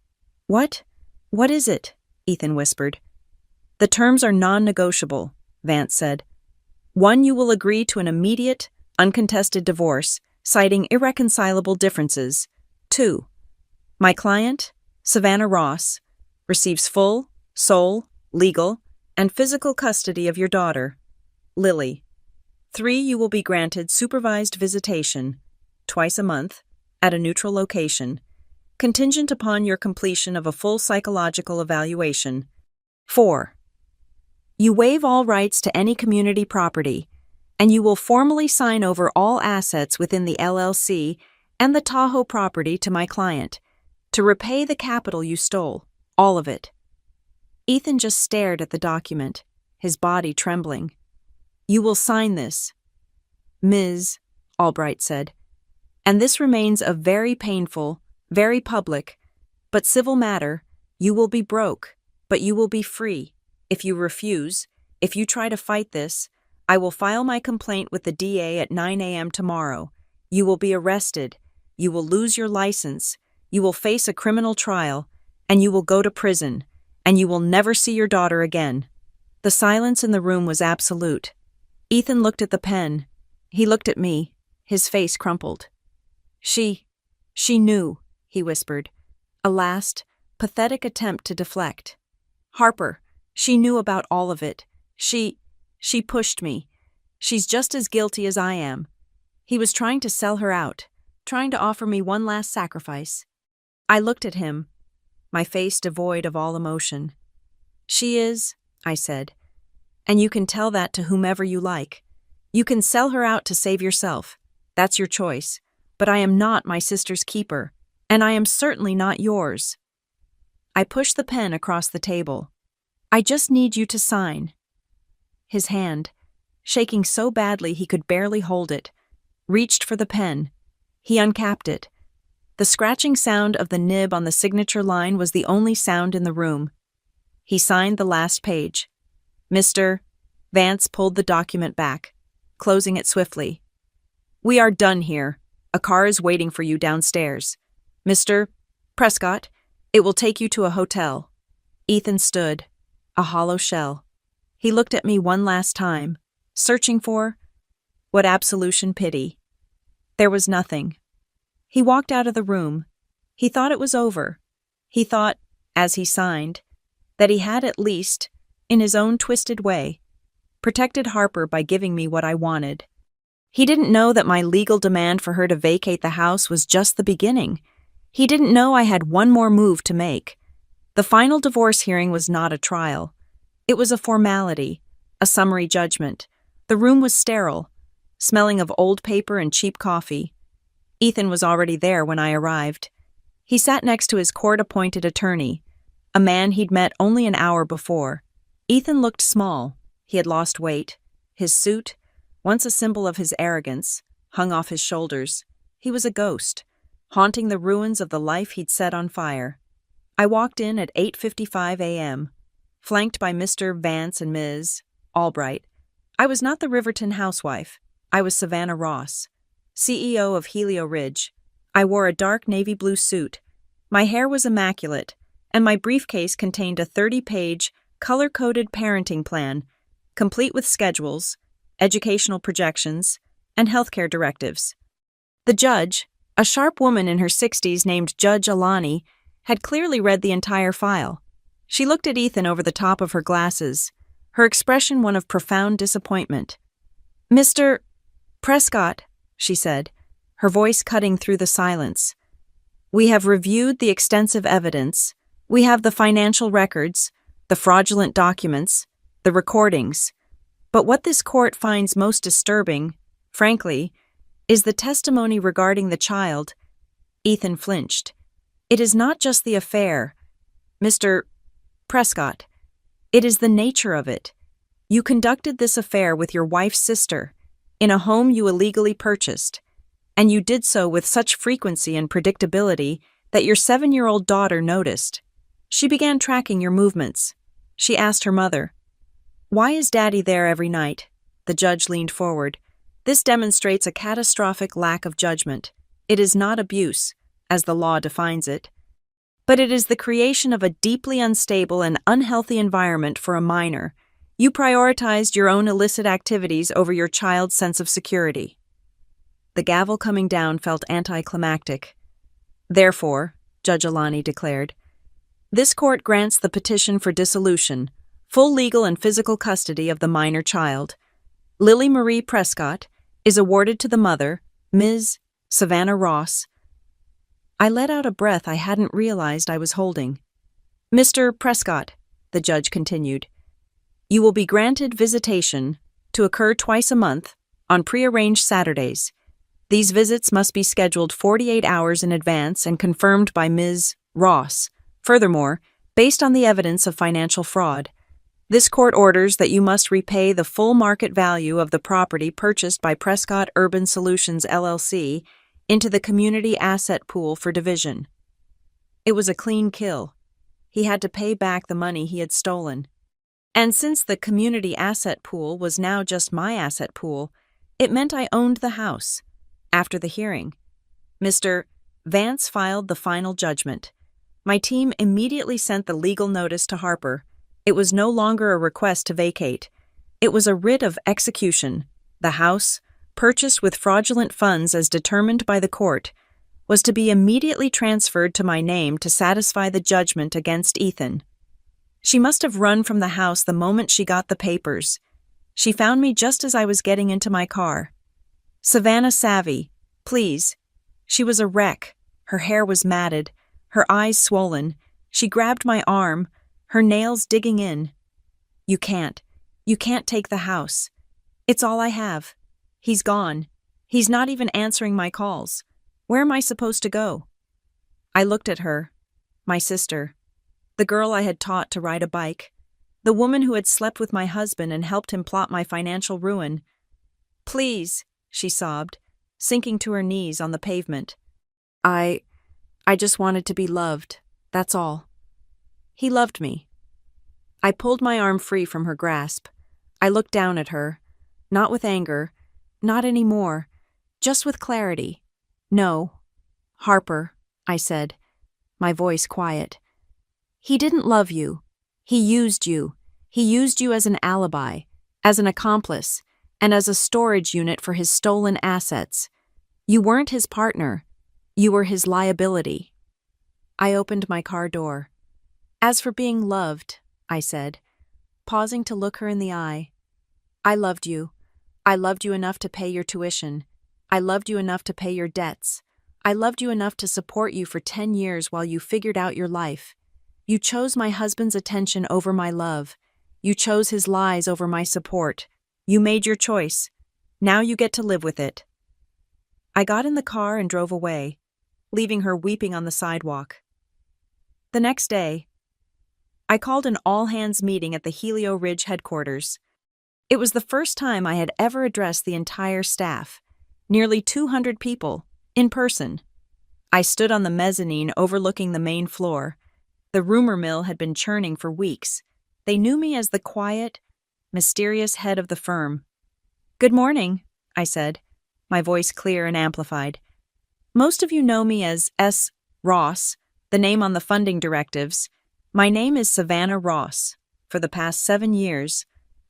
What? What is it? Ethan whispered. The terms are non-negotiable, Vance said. 1, you will agree to an immediate, uncontested divorce, citing irreconcilable differences. 2, my client, Savannah Ross, receives full, sole, legal, and physical custody of your daughter, Lily. 3, you will be granted supervised visitation, twice a month, at a neutral location, contingent upon your completion of a full psychological evaluation. 4, you waive all rights to any community property, and you will formally sign over all assets within the LLC and the Tahoe property to my client, to repay the capital you stole, all of it. Ethan just stared at the document, his body trembling. You will sign this, Ms. Albright said, and this remains a very painful, very public, but civil matter. You will be broke, but you will be free. If you refuse, if you try to fight this, I will file my complaint with the DA at 9 a.m. tomorrow. You will be arrested. You will lose your license. You will face a criminal trial, and you will go to prison, and you will never see your daughter again. The silence in the room was absolute. Ethan looked at the pen. He looked at me, his face crumpled. She knew, he whispered, a last, pathetic attempt to deflect. Harper, she knew about all of it. She pushed me. She's just as guilty as I am. He was trying to sell her out, trying to offer me one last sacrifice. I looked at him, my face devoid of all emotion. She is, I said, and you can tell that to whomever you like. You can sell her out to save yourself. That's your choice. But I am not my sister's keeper, and I am certainly not yours. I pushed the pen across the table. I just need you to sign. His hand, shaking so badly he could barely hold it, reached for the pen. He uncapped it. The scratching sound of the nib on the signature line was the only sound in the room. He signed the last page. Mr. Vance pulled the document back, closing it swiftly. "We are done here. A car is waiting for you downstairs. Mr. Prescott, it will take you to a hotel." Ethan stood, a hollow shell. He looked at me one last time, searching for what absolution pity. There was nothing. He walked out of the room. He thought it was over. He thought, as he signed, that he had at least, in his own twisted way, protected Harper by giving me what I wanted. He didn't know that my legal demand for her to vacate the house was just the beginning. He didn't know I had one more move to make. The final divorce hearing was not a trial. It was a formality, a summary judgment. The room was sterile, smelling of old paper and cheap coffee. Ethan was already there when I arrived. He sat next to his court-appointed attorney, a man he'd met only an hour before. Ethan looked small. He had lost weight. His suit, once a symbol of his arrogance, hung off his shoulders. He was a ghost, haunting the ruins of the life he'd set on fire. I walked in at 8:55 a.m., flanked by Mr. Vance and Ms. Albright. I was not the Riverton housewife. I was Savannah Ross, CEO of Helio Ridge. I wore a dark navy blue suit. My hair was immaculate, and my briefcase contained a 30-page, color-coded parenting plan, complete with schedules, educational projections, and healthcare directives. The judge, a sharp woman in her 60s named Judge Alani, had clearly read the entire file. She looked at Ethan over the top of her glasses, her expression one of profound disappointment. "Mr. Prescott," she said, her voice cutting through the silence. "We have reviewed the extensive evidence. We have the financial records, the fraudulent documents, the recordings. But what this court finds most disturbing, frankly, is the testimony regarding the child." Ethan flinched. "It is not just the affair, Mr. Prescott. It is the nature of it. You conducted this affair with your wife's sister, in a home you illegally purchased, and you did so with such frequency and predictability that your 7-year-old daughter noticed. She began tracking your movements. She asked her mother, 'Why is Daddy there every night?' The judge leaned forward. This demonstrates a catastrophic lack of judgment. It is not abuse, as the law defines it, but it is the creation of a deeply unstable and unhealthy environment for a minor. You prioritized your own illicit activities over your child's sense of security." The gavel coming down felt anticlimactic. "Therefore," Judge Alani declared, "this court grants the petition for dissolution, full legal and physical custody of the minor child. Lily Marie Prescott is awarded to the mother, Ms. Savannah Ross." I let out a breath I hadn't realized I was holding. "Mr. Prescott," the judge continued, "you will be granted visitation to occur twice a month on prearranged Saturdays. These visits must be scheduled 48 hours in advance and confirmed by Ms. Ross. Furthermore, based on the evidence of financial fraud, this court orders that you must repay the full market value of the property purchased by Prescott Urban Solutions, LLC, into the community asset pool for division." It was a clean kill. He had to pay back the money he had stolen. And since the community asset pool was now just my asset pool, it meant I owned the house. After the hearing, Mr. Vance filed the final judgment. My team immediately sent the legal notice to Harper. It was no longer a request to vacate. It was a writ of execution. The house, purchased with fraudulent funds as determined by the court, was to be immediately transferred to my name to satisfy the judgment against Ethan. She must have run from the house the moment she got the papers. She found me just as I was getting into my car. "Savannah Savvy, please." She was a wreck. Her hair was matted, her eyes swollen. She grabbed my arm, her nails digging in. You can't take the house. It's all I have. He's gone. He's not even answering my calls. Where am I supposed to go?" I looked at her, my sister, the girl I had taught to ride a bike, The woman who had slept with my husband and helped him plot my financial ruin. Please, she sobbed, sinking to her knees on the pavement. I just wanted to be loved, that's all. He loved me. I pulled my arm free from her grasp. I looked down at her, not with anger, not anymore, just with clarity. No, Harper, I said, my voice quiet. He didn't love you. He used you. He used you as an alibi, as an accomplice, and as a storage unit for his stolen assets. You weren't his partner. You were his liability. I opened my car door. As for being loved, I said, pausing to look her in the eye, I loved you. I loved you enough to pay your tuition. I loved you enough to pay your debts. I loved you enough to support you for 10 years while you figured out your life. You chose my husband's attention over my love. You chose his lies over my support. You made your choice. Now you get to live with it. I got in the car and drove away, leaving her weeping on the sidewalk. The next day, I called an all-hands meeting at the Helio Ridge headquarters. It was the first time I had ever addressed the entire staff, nearly 200 people, in person. I stood on the mezzanine overlooking the main floor. The rumor mill had been churning for weeks. They knew me as the quiet, mysterious head of the firm. Good morning, I said, my voice clear and amplified. Most of you know me as S. Ross, the name on the funding directives. My name is Savannah Ross. For the past 7 years,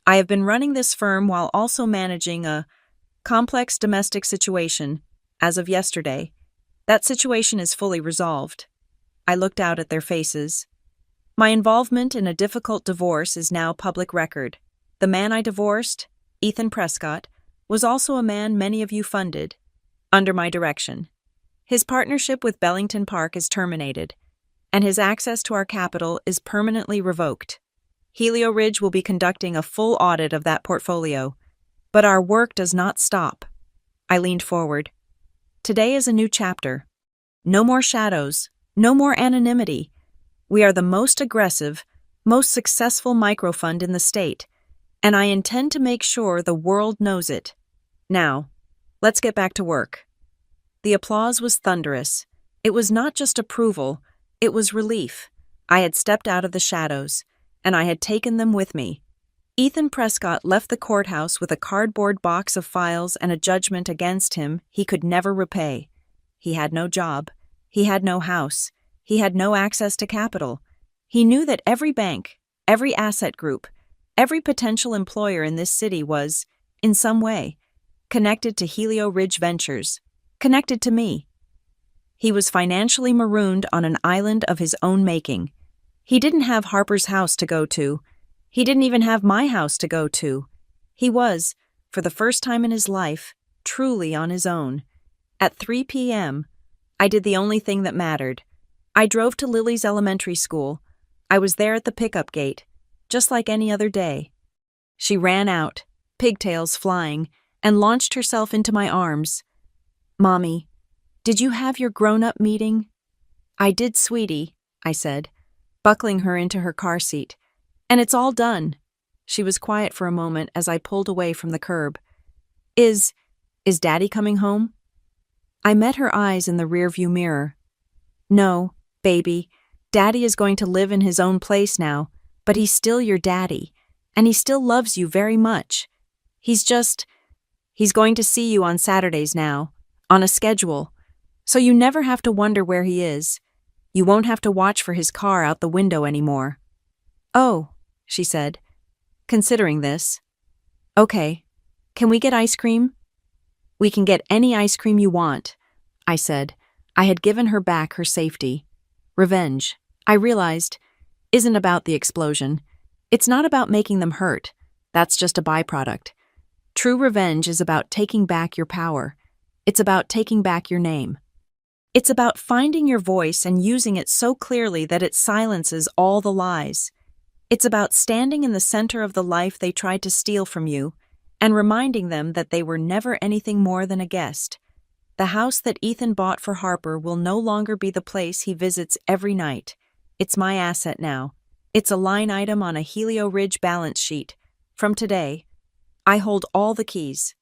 I have been running this firm while also managing a complex domestic situation. As of yesterday, that situation is fully resolved. I looked out at their faces. My involvement in a difficult divorce is now public record. The man I divorced, Ethan Prescott, was also a man many of you funded, under my direction. His partnership with Bellington Park is terminated, and his access to our capital is permanently revoked. Helio Ridge will be conducting a full audit of that portfolio, but our work does not stop. I leaned forward. Today is a new chapter. No more shadows, no more anonymity. We are the most aggressive, most successful microfund in the state, and I intend to make sure the world knows it. Now, let's get back to work. The applause was thunderous. It was not just approval, it was relief. I had stepped out of the shadows, and I had taken them with me. Ethan Prescott left the courthouse with a cardboard box of files and a judgment against him he could never repay. He had no job. He had no house. He had no access to capital. He knew that every bank, every asset group, every potential employer in this city was, in some way, connected to Helio Ridge Ventures, connected to me. He was financially marooned on an island of his own making. He didn't have Harper's house to go to. He didn't even have my house to go to. He was, for the first time in his life, truly on his own. At 3 p.m., I did the only thing that mattered. I drove to Lily's elementary school. I was there at the pickup gate, just like any other day. She ran out, pigtails flying, and launched herself into my arms. Mommy, did you have your grown-up meeting? I did, sweetie, I said, buckling her into her car seat. And it's all done. She was quiet for a moment as I pulled away from the curb. Is Daddy coming home? I met her eyes in the rearview mirror. No, baby, Daddy is going to live in his own place now, but he's still your daddy, and he still loves you very much. He's going to see you on Saturdays now, on a schedule, so you never have to wonder where he is. You won't have to watch for his car out the window anymore. Oh, she said, considering this. Okay, can we get ice cream? We can get any ice cream you want, I said. I had given her back her safety. Revenge, I realized, isn't about the explosion. It's not about making them hurt. That's just a byproduct. True revenge is about taking back your power. It's about taking back your name. It's about finding your voice and using it so clearly that it silences all the lies. It's about standing in the center of the life they tried to steal from you and reminding them that they were never anything more than a guest. The house that Ethan bought for Harper will no longer be the place he visits every night. It's my asset now. It's a line item on a Helio Ridge balance sheet. From today, I hold all the keys.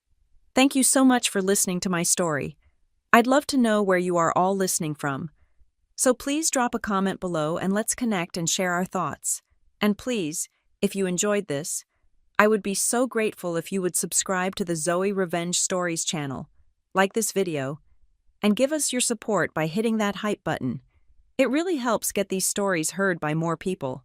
Thank you so much for listening to my story. I'd love to know where you are all listening from. So please drop a comment below and let's connect and share our thoughts. And please, if you enjoyed this, I would be so grateful if you would subscribe to the Zoe Revenge Stories channel, like this video, and give us your support by hitting that hype button. It really helps get these stories heard by more people.